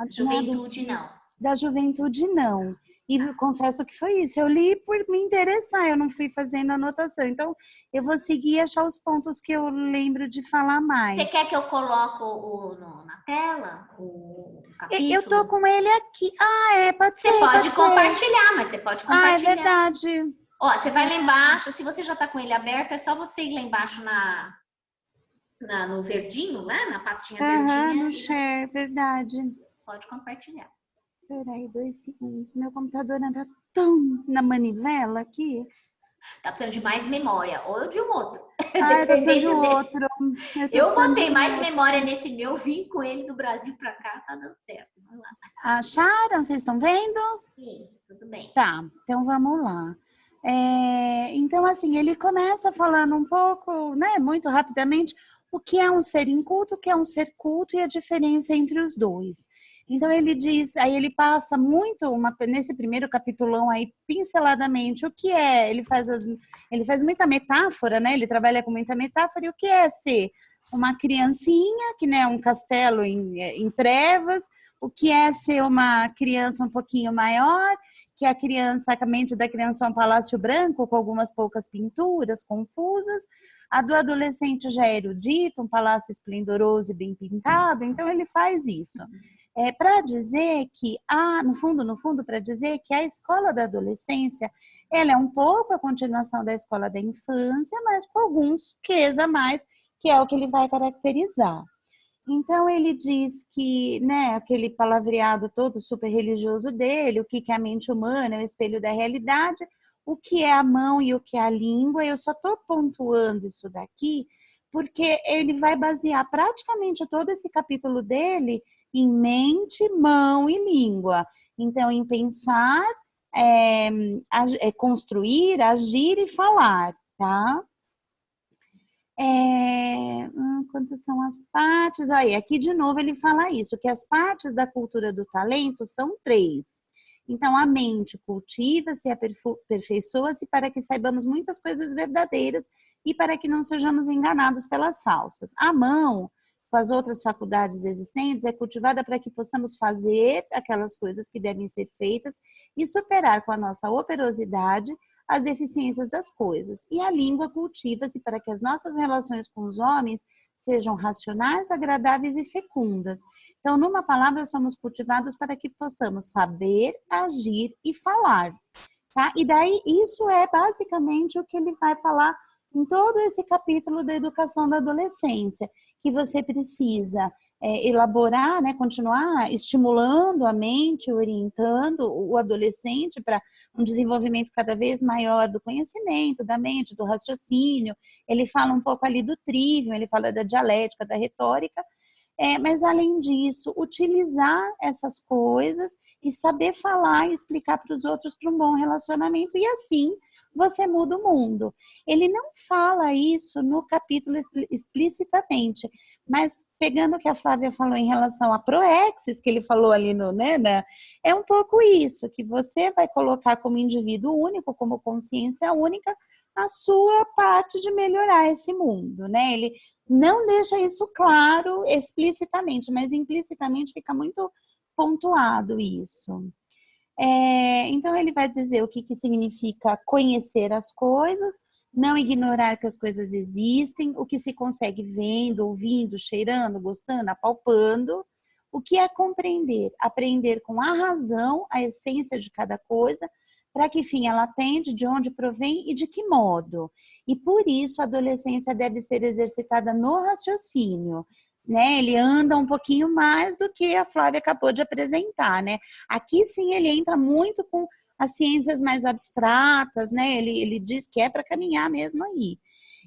Juventude, não. Da Juventude, não. E confesso que foi isso. Eu li por me interessar, eu não fui fazendo anotação. Então, eu vou seguir e achar os pontos que eu lembro de falar mais. Você quer que eu coloque na tela o capítulo? Eu tô com ele aqui. Pode ser. Você pode compartilhar, mas você pode compartilhar. É verdade. Ó, você vai lá embaixo. Se você já tá com ele aberto, é só você ir lá embaixo no verdinho, né? Na pastinha verdinha. No share, verdade. Pode compartilhar. Peraí, 2 segundos. Meu computador anda tão na manivela aqui. Tá precisando de mais memória, ou de um outro. Eu tô precisando de um outro. Eu botei mais memória nesse meu, vim com ele do Brasil pra cá, tá dando certo. Vamos lá. Acharam? Vocês estão vendo? Sim, tudo bem. Tá, então vamos lá. Então, assim, ele começa falando um pouco, né, muito rapidamente, o que é um ser inculto, o que é um ser culto e a diferença entre os dois. Então ele diz, aí ele passa muito, nesse primeiro capitulão aí, pinceladamente, o que é, ele faz muita metáfora, né, ele trabalha com muita metáfora, e o que é ser uma criancinha, que né, um castelo em trevas, o que é ser uma criança um pouquinho maior, que a mente da criança é um palácio branco com algumas poucas pinturas confusas, a do adolescente já é erudito, um palácio esplendoroso e bem pintado, então ele faz isso. Para dizer que, no fundo, para dizer que a escola da adolescência, ela é um pouco a continuação da escola da infância, mas com alguns quês a mais, que é o que ele vai caracterizar. Então, ele diz que, né, aquele palavreado todo super religioso dele, o que é a mente humana, é o espelho da realidade, o que é a mão e o que é a língua, eu só estou pontuando isso daqui, porque ele vai basear praticamente todo esse capítulo dele em mente, mão e língua. Então, em pensar, construir, agir e falar, tá? Quantas são as partes? Olha, aqui de novo ele fala isso, que as partes da cultura do talento são 3. Então, a mente cultiva-se e aperfeiçoa-se para que saibamos muitas coisas verdadeiras e para que não sejamos enganados pelas falsas. A mão, com as outras faculdades existentes, é cultivada para que possamos fazer aquelas coisas que devem ser feitas e superar com a nossa operosidade as deficiências das coisas. E a língua cultiva-se para que as nossas relações com os homens sejam racionais, agradáveis e fecundas. Então, numa palavra, somos cultivados para que possamos saber, agir e falar. Tá? E daí, isso é basicamente o que ele vai falar em todo esse capítulo da educação da adolescência, que você precisa elaborar, né, continuar estimulando a mente, orientando o adolescente para um desenvolvimento cada vez maior do conhecimento, da mente, do raciocínio. Ele fala um pouco ali do trivium, ele fala da dialética, da retórica, mas além disso, utilizar essas coisas e saber falar e explicar para os outros para um bom relacionamento, e assim você muda o mundo. Ele não fala isso no capítulo explicitamente, mas pegando o que a Flávia falou em relação a proexis, que ele falou ali é um pouco isso, que você vai colocar como indivíduo único, como consciência única, a sua parte de melhorar esse mundo, né? Ele não deixa isso claro explicitamente, mas implicitamente fica muito pontuado isso. Então, ele vai dizer o que significa conhecer as coisas, não ignorar que as coisas existem, o que se consegue vendo, ouvindo, cheirando, gostando, apalpando. O que é compreender? Aprender com a razão a essência de cada coisa, para que fim ela tende, de onde provém e de que modo. E por isso a adolescência deve ser exercitada no raciocínio, né? Ele anda um pouquinho mais do que a Flávia acabou de apresentar, né? Aqui sim ele entra muito com as ciências mais abstratas, né? Ele diz que é para caminhar mesmo aí.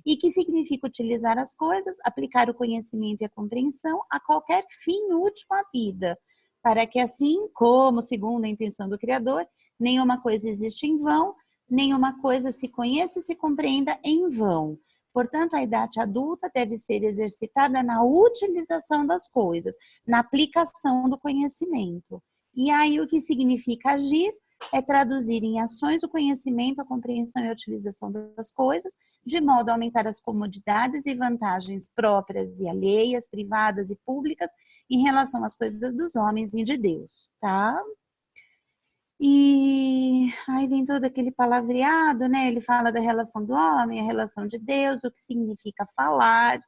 E que significa utilizar as coisas, aplicar o conhecimento e a compreensão a qualquer fim útil à vida, para que assim como, segundo a intenção do Criador, nenhuma coisa existe em vão, nenhuma coisa se conheça e se compreenda em vão. Portanto, a idade adulta deve ser exercitada na utilização das coisas, na aplicação do conhecimento. E aí o que significa agir é traduzir em ações o conhecimento, a compreensão e a utilização das coisas, de modo a aumentar as comodidades e vantagens próprias e alheias, privadas e públicas, em relação às coisas dos homens e de Deus, tá? E aí vem todo aquele palavreado, né? Ele fala da relação do homem, a relação de Deus, o que significa falar,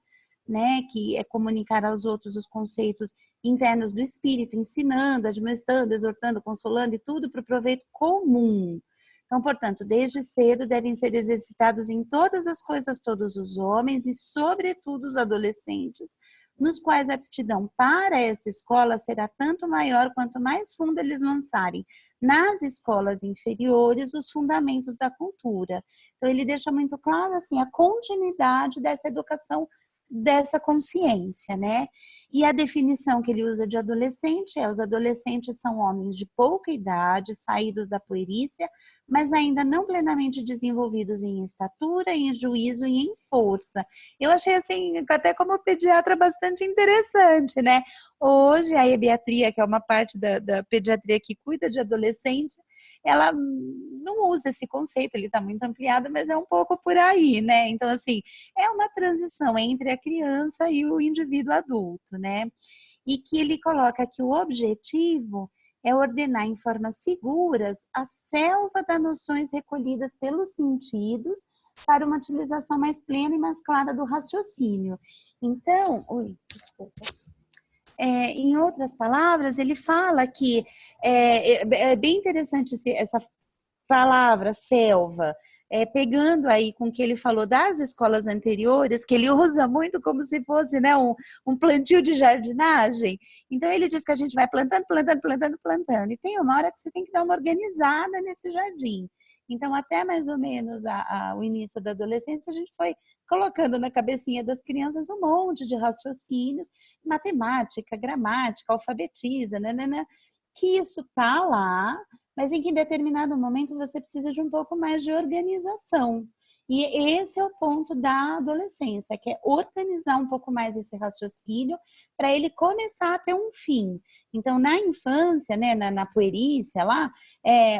né? Que é comunicar aos outros os conceitos internos do espírito, ensinando, admoestando, exortando, consolando e tudo para o proveito comum. Então, portanto, desde cedo devem ser exercitados em todas as coisas todos os homens e, sobretudo, os adolescentes, nos quais a aptidão para esta escola será tanto maior quanto mais fundo eles lançarem nas escolas inferiores os fundamentos da cultura. Então, ele deixa muito claro assim, a continuidade dessa educação, dessa consciência, né? E a definição que ele usa de adolescente é: os adolescentes são homens de pouca idade, saídos da puerícia, mas ainda não plenamente desenvolvidos em estatura, em juízo e em força. Eu achei assim, até como pediatra, bastante interessante, né? Hoje a ebiatria, que é uma parte da pediatria que cuida de adolescente, ela não usa esse conceito, ele está muito ampliado, mas é um pouco por aí, né? Então, assim, é uma transição entre a criança e o indivíduo adulto, né? E que ele coloca que o objetivo é ordenar em formas seguras a selva das noções recolhidas pelos sentidos para uma utilização mais plena e mais clara do raciocínio. Então, em outras palavras, ele fala que é bem interessante essa palavra, selva, pegando aí com o que ele falou das escolas anteriores, que ele usa muito como se fosse, né, um plantio de jardinagem. Então, ele diz que a gente vai plantando, plantando, plantando, plantando. E tem uma hora que você tem que dar uma organizada nesse jardim. Então, até mais ou menos o início da adolescência, a gente foi colocando na cabecinha das crianças um monte de raciocínios, matemática, gramática, alfabetiza, nanana, que isso tá lá, mas em que em determinado momento você precisa de um pouco mais de organização. E esse é o ponto da adolescência, que é organizar um pouco mais esse raciocínio para ele começar a ter um fim. Então, na infância, né, na puerícia lá,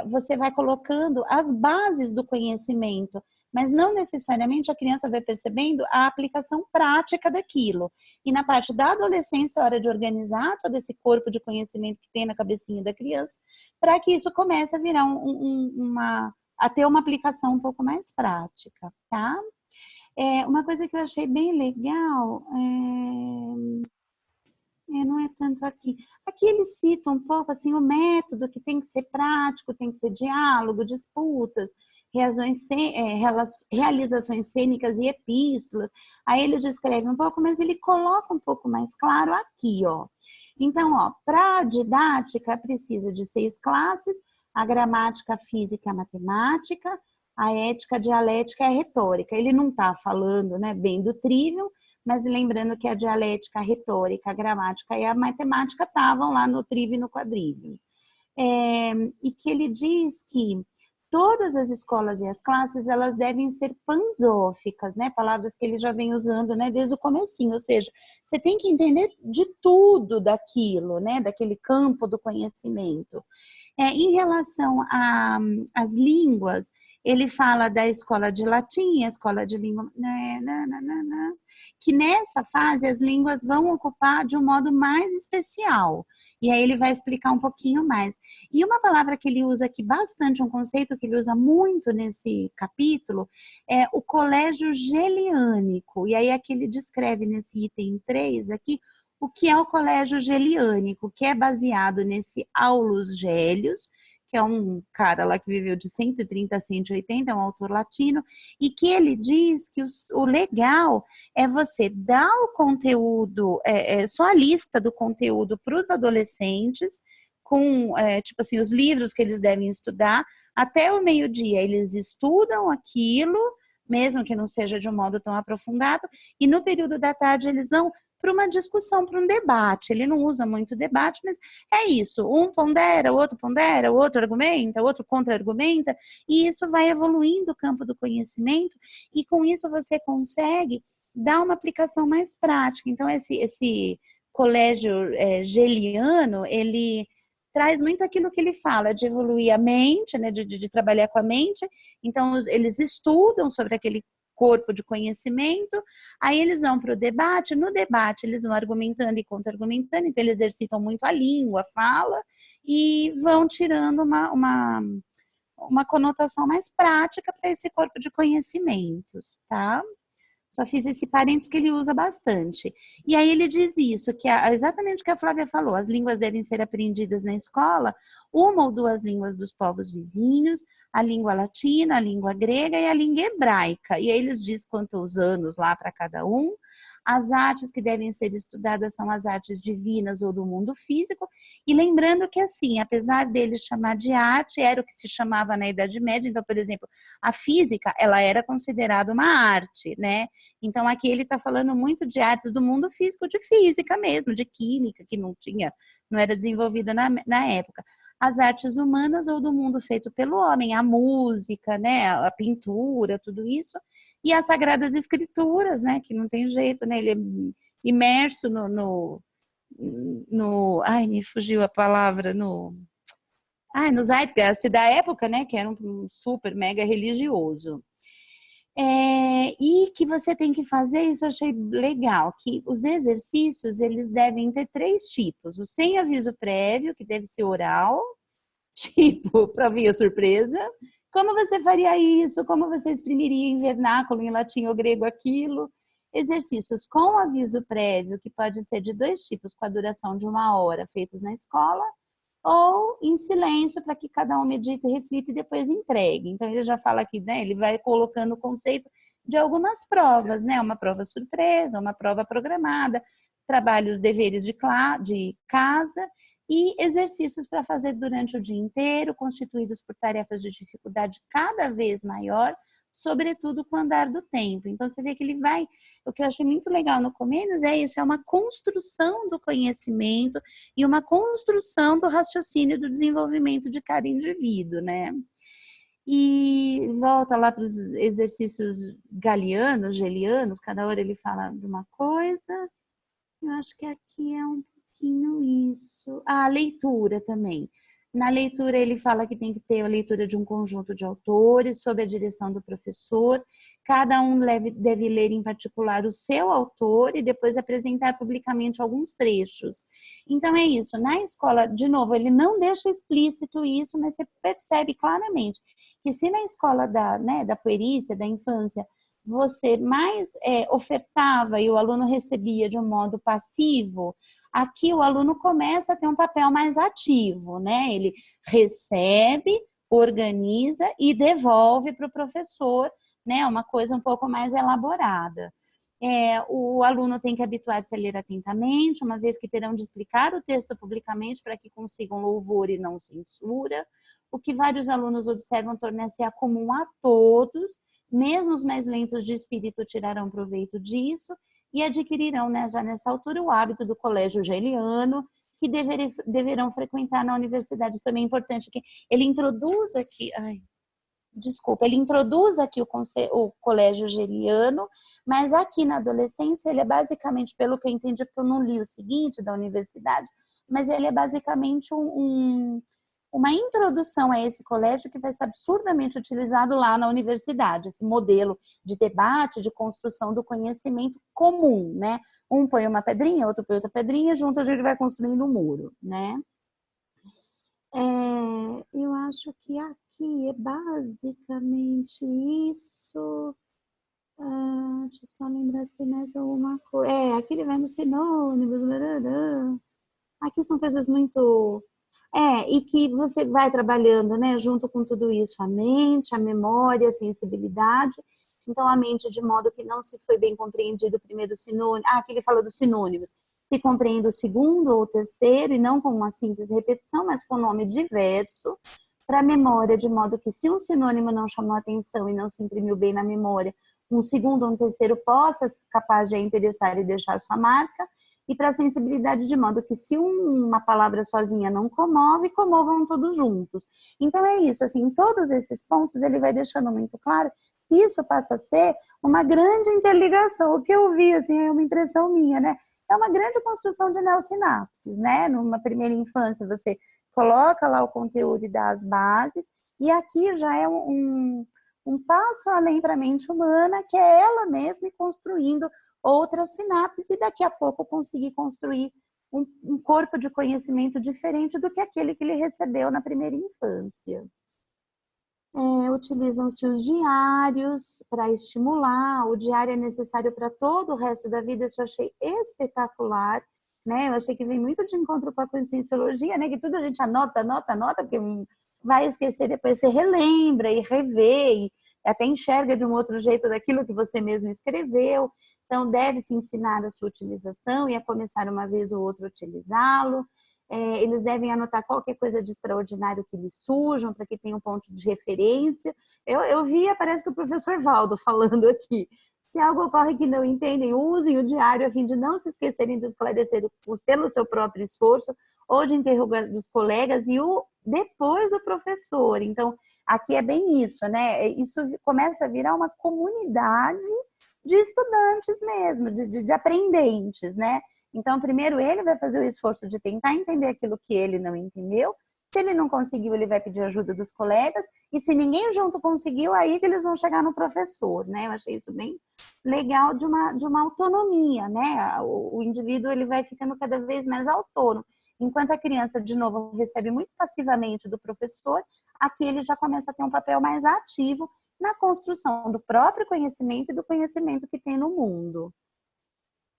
você vai colocando as bases do conhecimento, mas não necessariamente a criança vai percebendo a aplicação prática daquilo. E na parte da adolescência, é hora de organizar todo esse corpo de conhecimento que tem na cabecinha da criança, para que isso comece a virar a ter uma aplicação um pouco mais prática, tá? Uma coisa que eu achei bem legal, não é tanto aqui. Aqui ele cita um pouco assim o método que tem que ser prático, tem que ter diálogo, disputas, realizações cênicas e epístolas. Aí ele descreve um pouco, mas ele coloca um pouco mais claro aqui, ó. Então, ó, para a didática precisa de 6 classes: a gramática, a física, a matemática, a ética, a dialética e a retórica. Ele não está falando, né, bem do trivium, mas lembrando que a dialética, a retórica, a gramática e a matemática estavam lá no trivium e no quadrivium. E que ele diz que todas as escolas e as classes, elas devem ser pansóficas, né? Palavras que ele já vem usando, né, desde o comecinho. Ou seja, você tem que entender de tudo daquilo, né? Daquele campo do conhecimento. Em relação às línguas, ele fala da escola de latim, a escola de língua, que nessa fase as línguas vão ocupar de um modo mais especial. E aí ele vai explicar um pouquinho mais. E uma palavra que ele usa aqui bastante, um conceito que ele usa muito nesse capítulo, é o colégio geliânico. E aí aqui ele descreve nesse item 3 aqui o que é o colégio geliânico, que é baseado nesse Aulus Gellius, que é um cara lá que viveu de 130 a 180, é um autor latino, e que ele diz que o legal é você dar o conteúdo, só a lista do conteúdo para os adolescentes, com, tipo assim, os livros que eles devem estudar, até o meio-dia eles estudam aquilo, mesmo que não seja de um modo tão aprofundado, e no período da tarde eles vão para uma discussão, para um debate. Ele não usa muito debate, mas é isso. Um pondera, o outro argumenta, o outro contra-argumenta, e isso vai evoluindo o campo do conhecimento, e com isso você consegue dar uma aplicação mais prática. Então, esse colégio geliano, ele traz muito aquilo que ele fala, de evoluir a mente, né, de trabalhar com a mente. Então, eles estudam sobre aquele corpo de conhecimento, aí eles vão para o debate, no debate eles vão argumentando e contra-argumentando, então eles exercitam muito a língua, a fala, e vão tirando uma conotação mais prática para esse corpo de conhecimentos, tá? Só fiz esse parênteses que ele usa bastante. E aí ele diz isso, que exatamente o que a Flávia falou, as línguas devem ser aprendidas na escola, uma ou duas línguas dos povos vizinhos, a língua latina, a língua grega e a língua hebraica. E aí eles dizem quantos anos lá para cada um. As artes que devem ser estudadas são as artes divinas ou do mundo físico. E lembrando que, assim, apesar dele chamar de arte, era o que se chamava na Idade Média. Então, por exemplo, a física, ela era considerada uma arte, né? Então, aqui ele está falando muito de artes do mundo físico, de física mesmo, de química, que não era desenvolvida na época. As artes humanas ou do mundo feito pelo homem, a música, né, a pintura, tudo isso, e as sagradas escrituras, né, que não tem jeito, né, ele é imerso ai, me fugiu a palavra, no Zeitgeist da época, né, que era um super mega religioso. E que você tem que fazer, isso eu achei legal, que os exercícios, eles devem ter 3 tipos. O sem aviso prévio, que deve ser oral, tipo, para vir a surpresa. Como você faria isso? Como você exprimiria em vernáculo, em latim ou grego aquilo? Exercícios com aviso prévio, que pode ser de 2 tipos, com a duração de 1 hora, feitos na escola, ou em silêncio, para que cada um medite, reflita e depois entregue. Então, ele já fala aqui, né? Ele vai colocando o conceito de algumas provas, né? Uma prova surpresa, uma prova programada, trabalhos, deveres de casa e exercícios para fazer durante o dia inteiro, constituídos por tarefas de dificuldade cada vez maior, sobretudo com o andar do tempo. Então, você vê que ele vai... O que eu achei muito legal no Comênios é isso, é uma construção do conhecimento e uma construção do raciocínio do desenvolvimento de cada indivíduo, né? E volta lá para os exercícios gelianos, cada hora ele fala de uma coisa. Eu acho que aqui é um pouquinho isso. A leitura também. Na leitura, ele fala que tem que ter a leitura de um conjunto de autores, sob a direção do professor. Cada um deve ler em particular o seu autor e depois apresentar publicamente alguns trechos. Então, é isso. Na escola, de novo, ele não deixa explícito isso, mas você percebe claramente que se na escola da puerícia, da infância, você mais ofertava e o aluno recebia de um modo passivo, aqui o aluno começa a ter um papel mais ativo, né? Ele recebe, organiza e devolve para o professor, né? Uma coisa um pouco mais elaborada. O aluno tem que habituar-se a ler atentamente, uma vez que terão de explicar o texto publicamente para que consigam louvor e não censura. O que vários alunos observam torna-se comum a todos, mesmo os mais lentos de espírito tirarão proveito disso e adquirirão, né, já nessa altura, o hábito do colégio geliano, que deverão frequentar na universidade. Isso também é importante, que ele introduz aqui, ele introduz aqui o colégio geliano, mas aqui na adolescência ele é basicamente, pelo que eu entendi, porque eu não li o seguinte da universidade, mas ele é basicamente uma introdução a esse colégio que vai ser absurdamente utilizado lá na universidade, esse modelo de debate, de construção do conhecimento comum, né? Um põe uma pedrinha, outro põe outra pedrinha, junto a gente vai construindo um muro, né? Eu acho que aqui é basicamente isso. Deixa eu só lembrar se tem mais alguma coisa. Aqui ele vai nos sinônimos. Aqui são coisas muito... E que você vai trabalhando, né, junto com tudo isso, a mente, a memória, a sensibilidade. Então, a mente, de modo que não se foi bem compreendido o primeiro sinônimo, que ele falou dos sinônimos, se compreende o segundo ou o terceiro, e não com uma simples repetição, mas com nome diverso, para a memória, de modo que se um sinônimo não chamou atenção e não se imprimiu bem na memória, um segundo ou um terceiro possa ser capaz de interessar e deixar sua marca, e para a sensibilidade, de modo que se uma palavra sozinha não comove, comovam todos juntos. Então é isso, assim, em todos esses pontos ele vai deixando muito claro que isso passa a ser uma grande interligação. O que eu vi, assim, é uma impressão minha, né? É uma grande construção de neossinapses, né? Numa primeira infância você coloca lá o conteúdo e dá as bases, e aqui já é um passo além para a mente humana, que é ela mesma construindo outras sinapses, e daqui a pouco conseguir construir um corpo de conhecimento diferente do que aquele que ele recebeu na primeira infância. Utilizam-se os diários para estimular, o diário é necessário para todo o resto da vida, isso eu achei espetacular, né? Eu achei que vem muito de encontro com a conscienciologia, né? Que tudo a gente anota, porque vai esquecer, depois você relembra e revê, e até enxerga de um outro jeito daquilo que você mesmo escreveu. Então, deve-se ensinar a sua utilização e a começar uma vez ou outra a utilizá-lo. Eles devem anotar qualquer coisa de extraordinário que lhes surjam, para que tenham um ponto de referência. Eu via, parece que o professor Valdo falando aqui. Se algo ocorre que não entendem, usem o diário a fim de não se esquecerem de esclarecer pelo seu próprio esforço ou de interrogar os colegas e depois o professor. Então, aqui é bem isso, né? Isso começa a virar uma comunidade de estudantes mesmo, de aprendentes, né? Então, primeiro ele vai fazer o esforço de tentar entender aquilo que ele não entendeu. Se ele não conseguiu, ele vai pedir ajuda dos colegas. E se ninguém junto conseguiu, aí que eles vão chegar no professor, né? Eu achei isso bem legal de uma autonomia, né? O indivíduo ele vai ficando cada vez mais autônomo. Enquanto a criança, de novo, recebe muito passivamente do professor, aqui ele já começa a ter um papel mais ativo na construção do próprio conhecimento e do conhecimento que tem no mundo.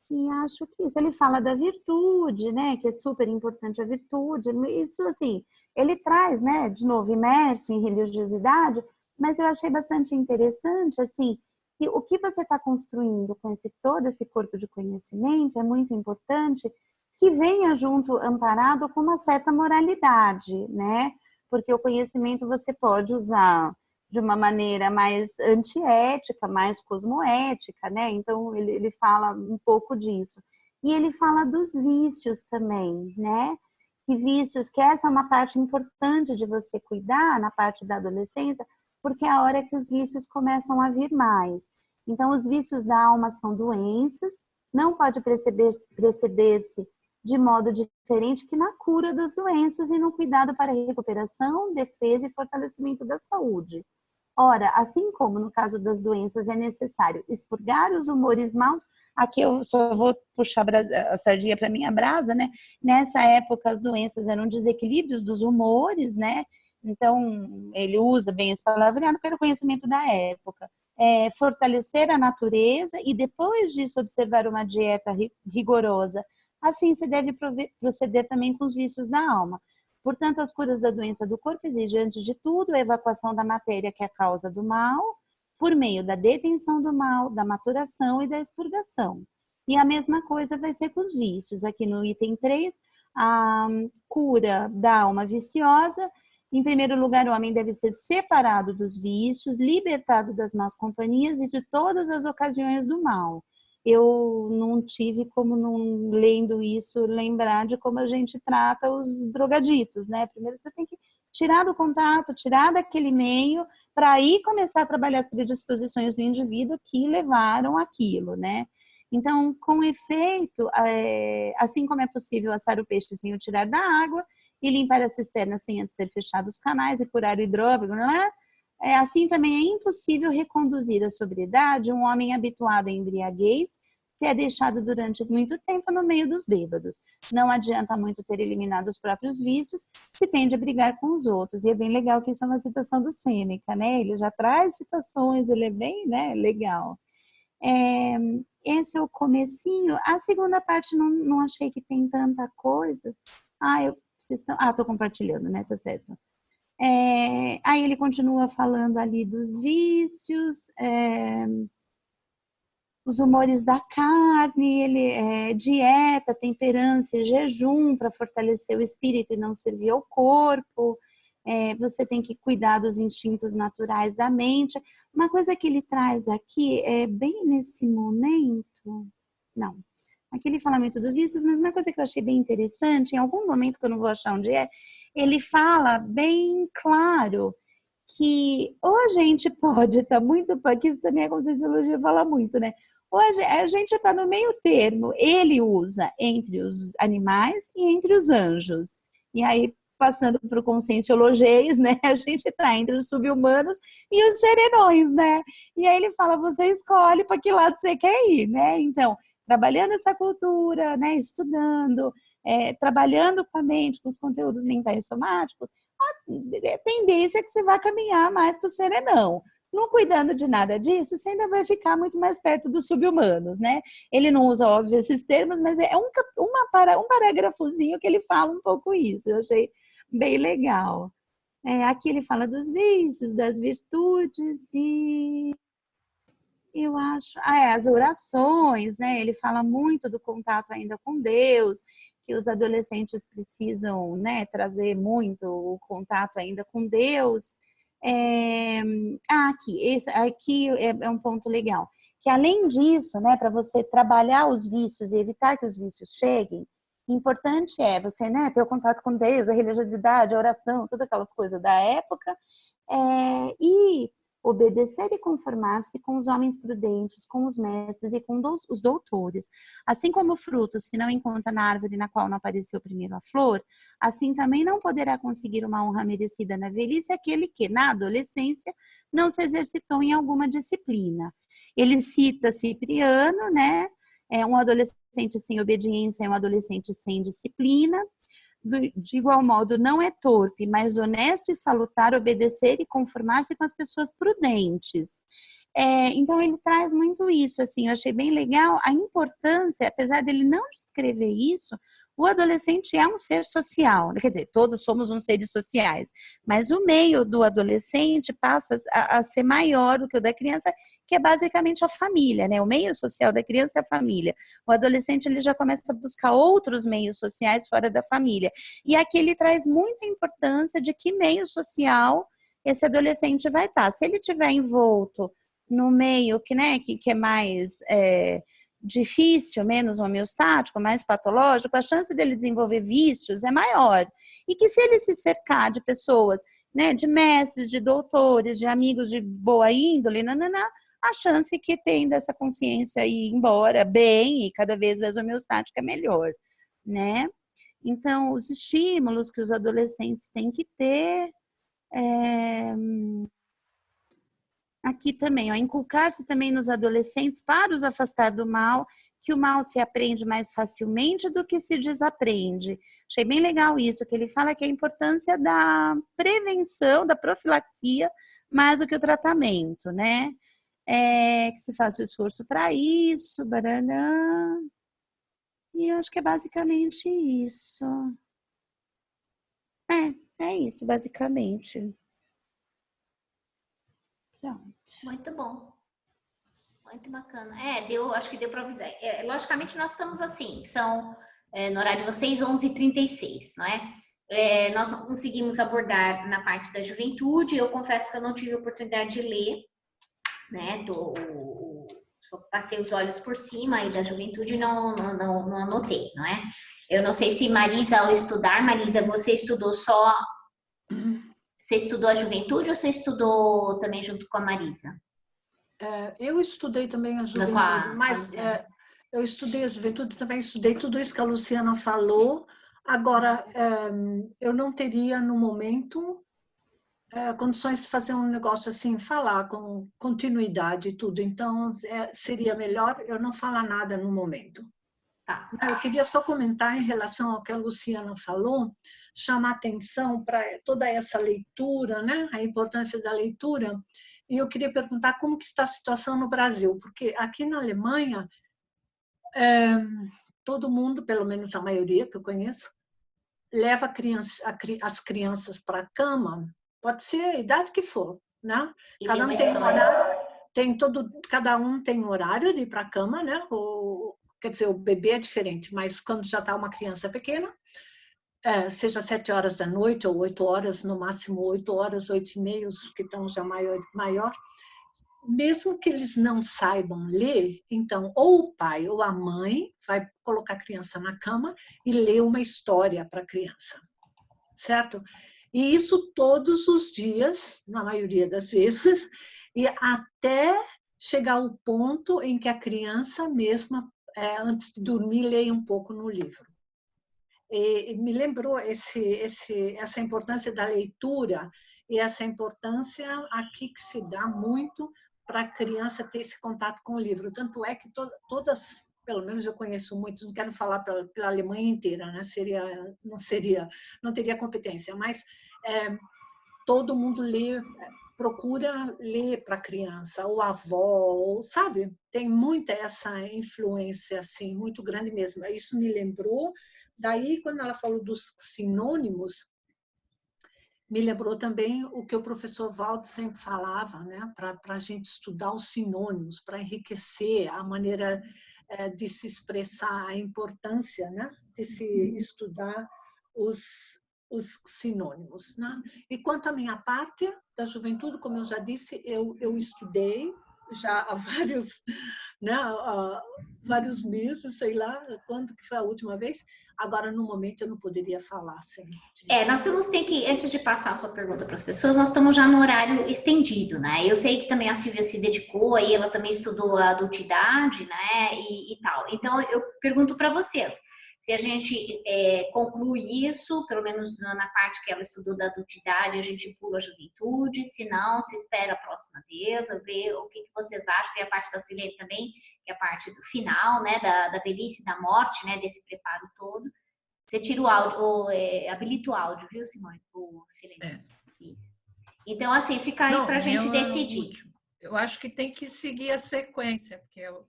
E acho que isso, ele fala da virtude, né, que é super importante a virtude, isso assim, ele traz, né, de novo, imerso em religiosidade, mas eu achei bastante interessante, assim, que o que você está construindo com todo esse corpo de conhecimento é muito importante que venha junto, amparado com uma certa moralidade, né, porque o conhecimento você pode usar de uma maneira mais antiética, mais cosmoética, né? Então, ele fala um pouco disso. E ele fala dos vícios também, né? Que vícios, que essa é uma parte importante de você cuidar na parte da adolescência, porque é a hora que os vícios começam a vir mais. Então, os vícios da alma são doenças, não pode preceder-se de modo diferente que na cura das doenças e no cuidado para a recuperação, defesa e fortalecimento da saúde. Ora, assim como no caso das doenças é necessário expurgar os humores maus, aqui eu só vou puxar a sardinha para minha brasa, né? Nessa época as doenças eram desequilíbrios dos humores, né? Então, ele usa bem esse palavreado porque era o conhecimento da época. Fortalecer a natureza e depois disso observar uma dieta rigorosa. Assim se deve proceder também com os vícios da alma. Portanto, as curas da doença do corpo exigem, antes de tudo, a evacuação da matéria que é a causa do mal, por meio da detenção do mal, da maturação e da expurgação. E a mesma coisa vai ser com os vícios. Aqui no item 3, a cura da alma viciosa. Em primeiro lugar, o homem deve ser separado dos vícios, libertado das más companhias e de todas as ocasiões do mal. Eu não tive como, não lendo isso, lembrar de como a gente trata os drogaditos, né? Primeiro você tem que tirar do contato, tirar daquele meio, para aí começar a trabalhar as predisposições do indivíduo que levaram aquilo, né? Então, com efeito, assim como é possível assar o peixe sem o tirar da água e limpar a cisterna sem antes ter fechado os canais e curar o hidrópico, não é? Assim também é impossível reconduzir a sobriedade um homem habituado à embriaguez se é deixado durante muito tempo no meio dos bêbados. Não adianta muito ter eliminado os próprios vícios, se tende a brigar com os outros. E é bem legal que isso é uma citação do Sêneca, né? Ele já traz citações, ele é bem, né, legal. Esse é o comecinho. A segunda parte não achei que tem tanta coisa. Vocês estão... Ah, estou compartilhando, né? Tá certo. Aí ele continua falando ali dos vícios, os humores da carne, dieta, temperança e jejum para fortalecer o espírito e não servir ao corpo. Você tem que cuidar dos instintos naturais da mente. Uma coisa que ele traz aqui é bem nesse momento... Não. Aqui ele fala muito dos vícios, mas uma coisa que eu achei bem interessante, em algum momento que eu não vou achar onde ele fala bem claro que ou a gente pode estar muito, porque isso também a Conscienciologia fala muito, né? Ou a gente está no meio termo, ele usa entre os animais e entre os anjos. E aí, passando para o Conscienciologês, né? A gente está entre os sub-humanos e os serenões, né? E aí ele fala, você escolhe para que lado você quer ir, né? Então, trabalhando essa cultura, né, estudando, trabalhando com a mente, com os conteúdos mentais somáticos, a tendência é que você vai caminhar mais para o serenão. Não cuidando de nada disso, você ainda vai ficar muito mais perto dos sub-humanos, né? Ele não usa, óbvio, esses termos, mas é um parágrafozinho que ele fala um pouco isso. Eu achei bem legal. Aqui ele fala dos vícios, das virtudes e... Eu acho, as orações, né? Ele fala muito do contato ainda com Deus, que os adolescentes precisam, né, trazer muito o contato ainda com Deus. Aqui é um ponto legal, que além disso, né, para você trabalhar os vícios e evitar que os vícios cheguem, importante é você, né, ter o contato com Deus, a religiosidade, a oração, todas aquelas coisas da época, e obedecer e conformar-se com os homens prudentes, com os mestres e com os doutores. Assim como frutos que não encontra na árvore na qual não apareceu primeiro a flor, assim também não poderá conseguir uma honra merecida na velhice aquele que, na adolescência, não se exercitou em alguma disciplina. Ele cita Cipriano, né? Um adolescente sem obediência é um adolescente sem disciplina. De igual modo, não é torpe, mas honesto e salutar obedecer e conformar-se com as pessoas prudentes. Então, ele traz muito isso, assim, eu achei bem legal a importância, apesar dele não descrever isso, o adolescente é um ser social, quer dizer, todos somos uns seres sociais, mas o meio do adolescente passa a ser maior do que o da criança, que é basicamente a família, né? O meio social da criança é a família. O adolescente, ele já começa a buscar outros meios sociais fora da família. E aqui ele traz muita importância de que meio social esse adolescente vai estar. Se ele estiver envolto no meio que, né, que é mais... difícil, menos homeostático, mais patológico, a chance dele desenvolver vícios é maior. E que se ele se cercar de pessoas, né, de mestres, de doutores, de amigos de boa índole, a chance que tem dessa consciência ir embora bem e cada vez mais homeostática é melhor, né? Então, os estímulos que os adolescentes têm que ter... Aqui também, inculcar-se também nos adolescentes para os afastar do mal, que o mal se aprende mais facilmente do que se desaprende. Achei bem legal isso, que ele fala que a importância da prevenção, da profilaxia, mais do que o tratamento, né? Que se faça o esforço para isso, baranã. E eu acho que é basicamente isso. É isso, basicamente. Pronto. Muito bom. Muito bacana. Acho que deu para avisar. Logicamente, nós estamos assim, são, no horário de vocês, 11h36, não é? Nós não conseguimos abordar na parte da juventude, eu confesso que eu não tive a oportunidade de ler, né? Só passei os olhos por cima aí da juventude e não anotei, não é? Eu não sei se Marisa, ao estudar, Marisa, você estudou só... Você estudou a juventude ou você estudou também junto com a Marisa? Eu estudei também a juventude, mas eu estudei a juventude, também estudei tudo isso que a Luciana falou. Agora, eu não teria, no momento, condições de fazer um negócio assim, falar com continuidade e tudo. Então, seria melhor eu não falar nada no momento. Tá. Eu queria só comentar em relação ao que a Luciana falou, chamar atenção para toda essa leitura, né? A importância da leitura. E eu queria perguntar como que está a situação no Brasil, porque aqui na Alemanha, todo mundo, pelo menos a maioria que eu conheço, leva as crianças para a cama, pode ser a idade que for, né? Cada um tem um horário de ir para a cama, né? Quer dizer, o bebê é diferente, mas quando já está uma criança pequena, seja 7 horas da noite ou 8 horas, no máximo 8 horas, 8h30, os que estão já maior, mesmo que eles não saibam ler, então ou o pai ou a mãe vai colocar a criança na cama e ler uma história para a criança, certo? E isso todos os dias, na maioria das vezes, e até chegar ao ponto em que a criança mesma, antes de dormir, leia um pouco no livro. E me lembrou essa importância da leitura e essa importância aqui que se dá muito para a criança ter esse contato com o livro. Tanto é que todas, pelo menos eu conheço muitos, não quero falar pela Alemanha inteira, né? Não teria competência, mas todo mundo procura ler para a criança, ou a avó, ou, sabe? Tem muita essa influência, assim, muito grande mesmo. Isso me lembrou. Daí, quando ela falou dos sinônimos, me lembrou também o que o professor Valdo sempre falava, né? Para a gente estudar os sinônimos, para enriquecer a maneira de se expressar, a importância, né? De se estudar os sinônimos, né? E quanto à minha parte da juventude, como eu já disse, eu estudei já há vários meses, sei lá, quando que foi a última vez. Agora, no momento, eu não poderia falar assim. Nós ter que, antes de passar a sua pergunta para as pessoas, nós estamos já no horário estendido, né? Eu sei que também a Silvia se dedicou, aí ela também estudou a adultidade, né? E tal. Então, eu pergunto para vocês, se a gente conclui isso, pelo menos na parte que ela estudou da adultidade, a gente pula a juventude, se não, se espera a próxima vez, ver o que vocês acham. Tem a parte da Silene também, que é a parte do final, né, da velhice, da morte, né, desse preparo todo. Você tira o áudio, habilita o áudio, viu, Simone? O Silene. Isso. Então, assim, fica aí para a gente decidir. Eu acho que tem que seguir a sequência, porque eu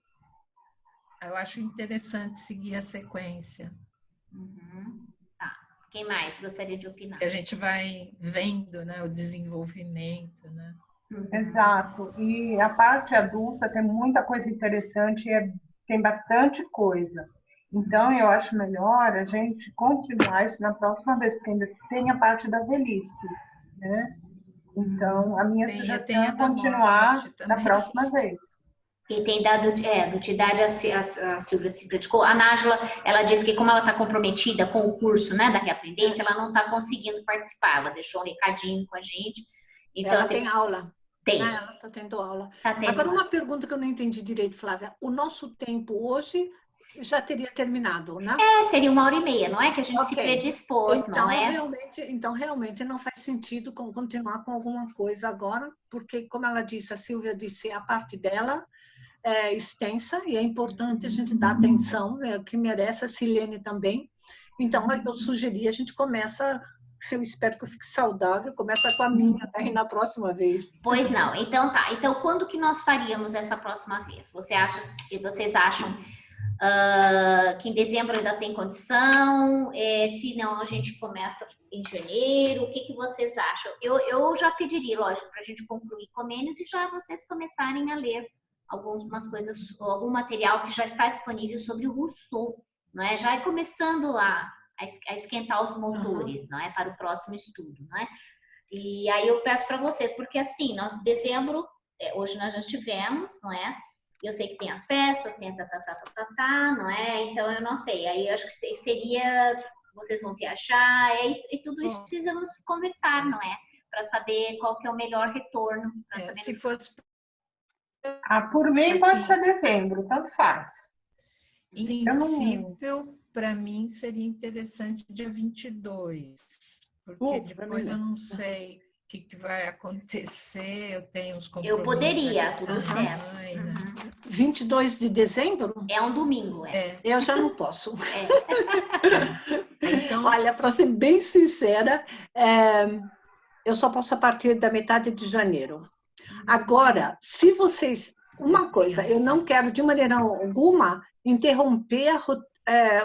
acho interessante seguir a sequência. Tá. Quem mais gostaria de opinar? Que a gente vai vendo, né, o desenvolvimento, né? Exato. E a parte adulta tem muita coisa interessante, tem bastante coisa. Então, eu acho melhor a gente continuar isso na próxima vez, porque ainda tem a parte da velhice, né? Então, a minha sugestão é continuar na próxima vez. E tem da adultidade, a Silvia se praticou. A Nájila, ela disse que como ela está comprometida com o curso, né, da reaprendência, ela não está conseguindo participar. Ela deixou um recadinho com a gente. Então, ela tem aula. Tem. Ela está tendo aula. Agora, uma pergunta que eu não entendi direito, Flávia. O nosso tempo hoje já teria terminado, né? Seria 1h30, não é? Que a gente se predispôs, então, não é? Então, realmente não faz sentido continuar com alguma coisa agora, porque, como ela disse, a Silvia disse, a parte dela é extensa e é importante a gente dar atenção, que merece, a Silene também. Então, eu sugeri, a gente começa, eu espero que eu fique saudável, começa com a minha, daí na próxima vez. Pois não, então tá. Então, quando que nós faríamos essa próxima vez? Vocês acham que em dezembro ainda tem condição? Se não, a gente começa em janeiro? O que vocês acham? Eu já pediria, lógico, para a gente concluir Comênios e já vocês começarem a ler algumas coisas, algum material que já está disponível sobre o Rousseau, não é? Já começando lá a esquentar os motores, não é? Para o próximo estudo, não é? E aí eu peço para vocês, porque assim, dezembro, hoje nós já tivemos, não é? Eu sei que tem as festas, tem não é? Então eu não sei, aí eu acho que seria, vocês vão viajar, e tudo isso precisamos conversar, não é? Para saber qual que é o melhor retorno. Se fosse... por mim pode ser dezembro, tanto faz. Em princípio, para mim seria interessante dia 22, porque depois eu não sei o que vai acontecer, eu tenho uns compromissos. Eu poderia, tudo certo. 22 de dezembro? É um domingo, Eu já não posso. Então, olha, para ser bem sincera, eu só posso a partir da metade de janeiro. Agora, se vocês... Uma coisa, eu não quero de maneira alguma interromper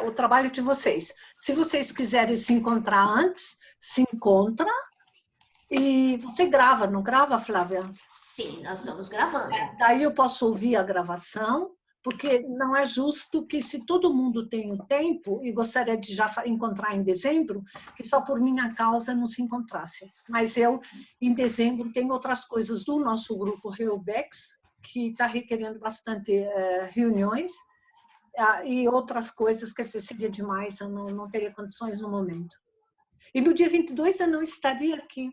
o trabalho de vocês. Se vocês quiserem se encontrar antes, se encontra e você grava, não grava, Flávia? Sim, nós estamos gravando. Daí eu posso ouvir a gravação, porque não é justo que se todo mundo tem o tempo e gostaria de já encontrar em dezembro, que só por minha causa não se encontrasse. Mas eu, em dezembro, tenho outras coisas do nosso grupo Reubex, que está requerendo bastante reuniões, e outras coisas, quer dizer, seria demais, eu não teria condições no momento. E no dia 22 eu não estaria aqui.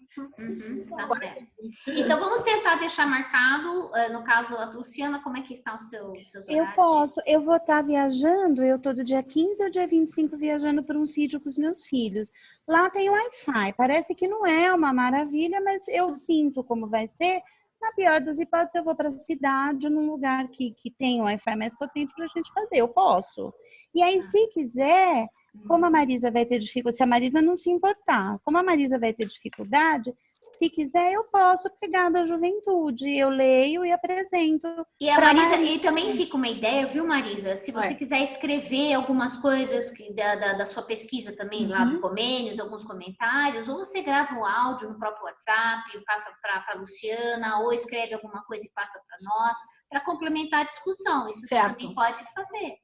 Tá certo. Então, vamos tentar deixar marcado, no caso, a Luciana, como é que estão os seus horários? Eu posso, eu vou estar viajando, eu estou do dia 15 ao dia 25 viajando para um sítio com os meus filhos. Lá tem Wi-Fi, parece que não é uma maravilha, mas eu sinto como vai ser. Na pior das hipóteses, eu vou para a cidade, num lugar que tem Wi-Fi mais potente para a gente fazer, eu posso. E aí, se quiser... Como a Marisa vai ter dificuldade, se a Marisa não se importar, como a Marisa vai ter dificuldade, se quiser eu posso pegar da juventude, eu leio e apresento. E a Marisa, e também fica uma ideia, viu, Marisa? Se você quiser escrever algumas coisas da sua pesquisa também, lá do Comênios, alguns comentários, ou você grava um áudio no próprio WhatsApp, passa para a Luciana, ou escreve alguma coisa e passa para nós, para complementar a discussão. Isso você também pode fazer.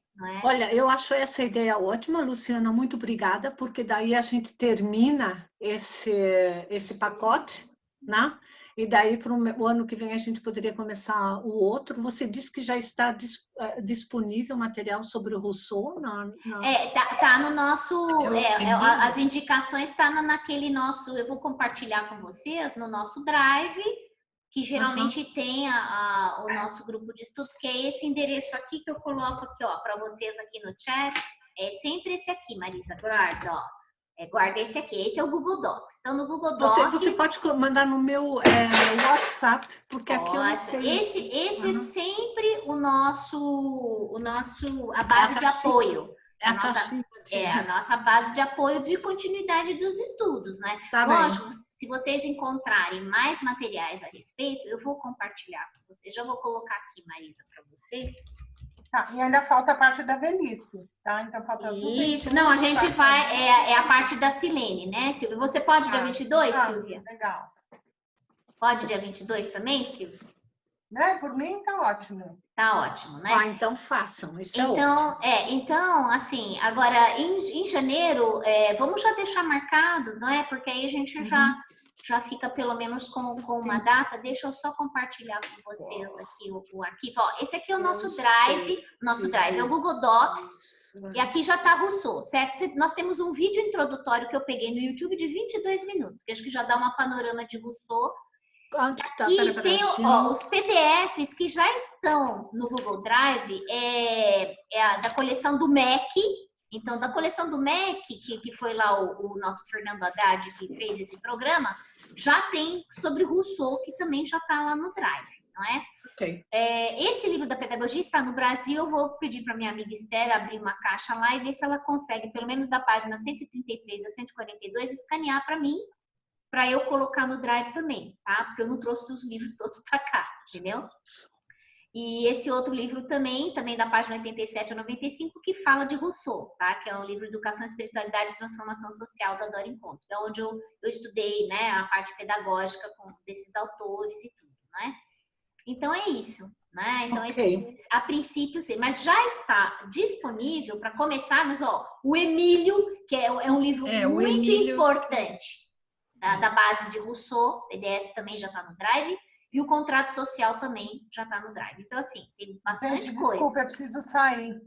Olha, eu acho essa ideia ótima, Luciana, muito obrigada, porque daí a gente termina esse pacote, né? E daí para o ano que vem a gente poderia começar o outro. Você disse que já está disponível material sobre o Rousseau? Tá no nosso, as indicações estão naquele nosso, eu vou compartilhar com vocês, no nosso Drive, que geralmente tem o nosso grupo de estudos, que é esse endereço aqui que eu coloco aqui, ó, para vocês aqui no chat. É sempre esse aqui, Marisa, guarda, ó. Guarda esse aqui, esse é o Google Docs. Então, no Google Docs... Você pode mandar no meu WhatsApp, porque aqui eu não sei... Esse é sempre a base de apoio. A nossa base de apoio de continuidade dos estudos, né? Lógico, se vocês encontrarem mais materiais a respeito, eu vou compartilhar com vocês. Já vou colocar aqui, Marisa, para você. Tá, e ainda falta a parte da velhice, tá? Então falta isso, não, a gente vai, é a parte da Silene, né, Silvia? Você pode dia 22, Silvia? Legal. Pode dia 22 também, Silvia? Né? Por mim tá ótimo. Tá ótimo, né? Então façam, isso então, assim, agora em janeiro, vamos já deixar marcado, não é? Porque aí a gente já fica pelo menos com uma data. Deixa eu só compartilhar com vocês aqui o arquivo. Ó, esse aqui é o nosso Drive, é o Google Docs, e aqui já tá Rousseau, certo? Nós temos um vídeo introdutório que eu peguei no YouTube de 22 minutos, que acho que já dá uma panorama de Rousseau. Aqui tem os PDFs que já estão no Google Drive, da coleção do MEC. Então, da coleção do MEC, que foi lá o nosso Fernando Haddad que fez esse programa, já tem sobre Rousseau, que também já está lá no Drive, não é? Okay. Esse livro da pedagogia está no Brasil. Eu vou pedir para minha amiga Esther abrir uma caixa lá e ver se ela consegue, pelo menos da página 133 a 142, escanear para mim, para eu colocar no Drive também, tá? Porque eu não trouxe os livros todos para cá, entendeu? E esse outro livro também da página 87 a 95, que fala de Rousseau, tá? Que é um livro Educação, Espiritualidade e Transformação Social, da Dora Encontro, é onde eu estudei, né, a parte pedagógica desses autores e tudo, né? Então é isso, né? Então a princípio, sim, mas já está disponível para começarmos, ó, o Emílio, que é um livro muito importante da base de Rousseau, o PDF também já está no Drive. E o contrato social também já está no Drive. Então, assim, tem bastante coisa. Desculpa, eu preciso sair.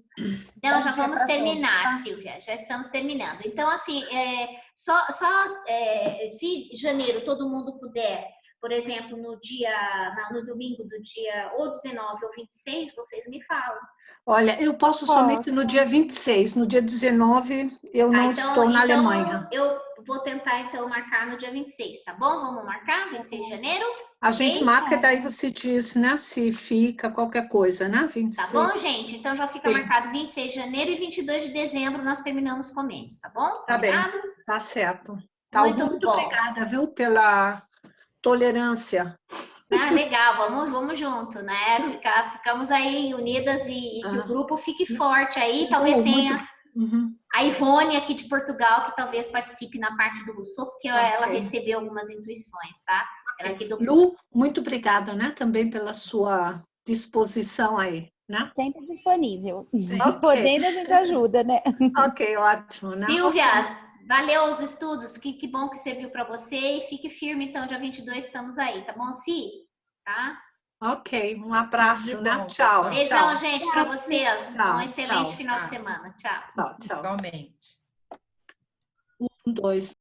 Não, já vamos terminar, todos, tá? Silvia. Já estamos terminando. Então, assim, se em janeiro todo mundo puder, por exemplo, no domingo do dia ou 19 ou 26, vocês me falam. Olha, eu posso somente no dia 26. No dia 19, eu não estou na Alemanha. Eu vou tentar, então, marcar no dia 26, tá bom? Vamos marcar? 26 de janeiro? A gente marca, daí você diz, né? Se fica qualquer coisa, né? 26. Tá bom, gente? Então, já fica marcado 26 de janeiro e 22 de dezembro nós terminamos Comênios, tá bom? Tá bem, tá certo. Tá, muito obrigada, viu, pela tolerância. Legal, vamos junto, né? Ficamos aí unidas e que o grupo fique forte aí. Talvez tenha Uhum. A Ivone, aqui de Portugal, que talvez participe na parte do Rousseau, porque ela recebeu algumas intuições, tá? Ela aqui do... Lu, muito obrigada, né? Também pela sua disposição aí, né? Sempre disponível. Ok. Podendo, a gente ajuda, né? Ok, ótimo, né? Silvia, valeu os estudos, que bom que serviu para você e fique firme, então, dia 22 estamos aí, tá bom, Si? Tá? Ok, um abraço, Tudo de né? bom, Tchau, pessoal. Beijão, tchau. gente, para vocês. Tchau, Um excelente tchau. final de semana. Tchau. Tchau, tchau. Igualmente. 1, 2.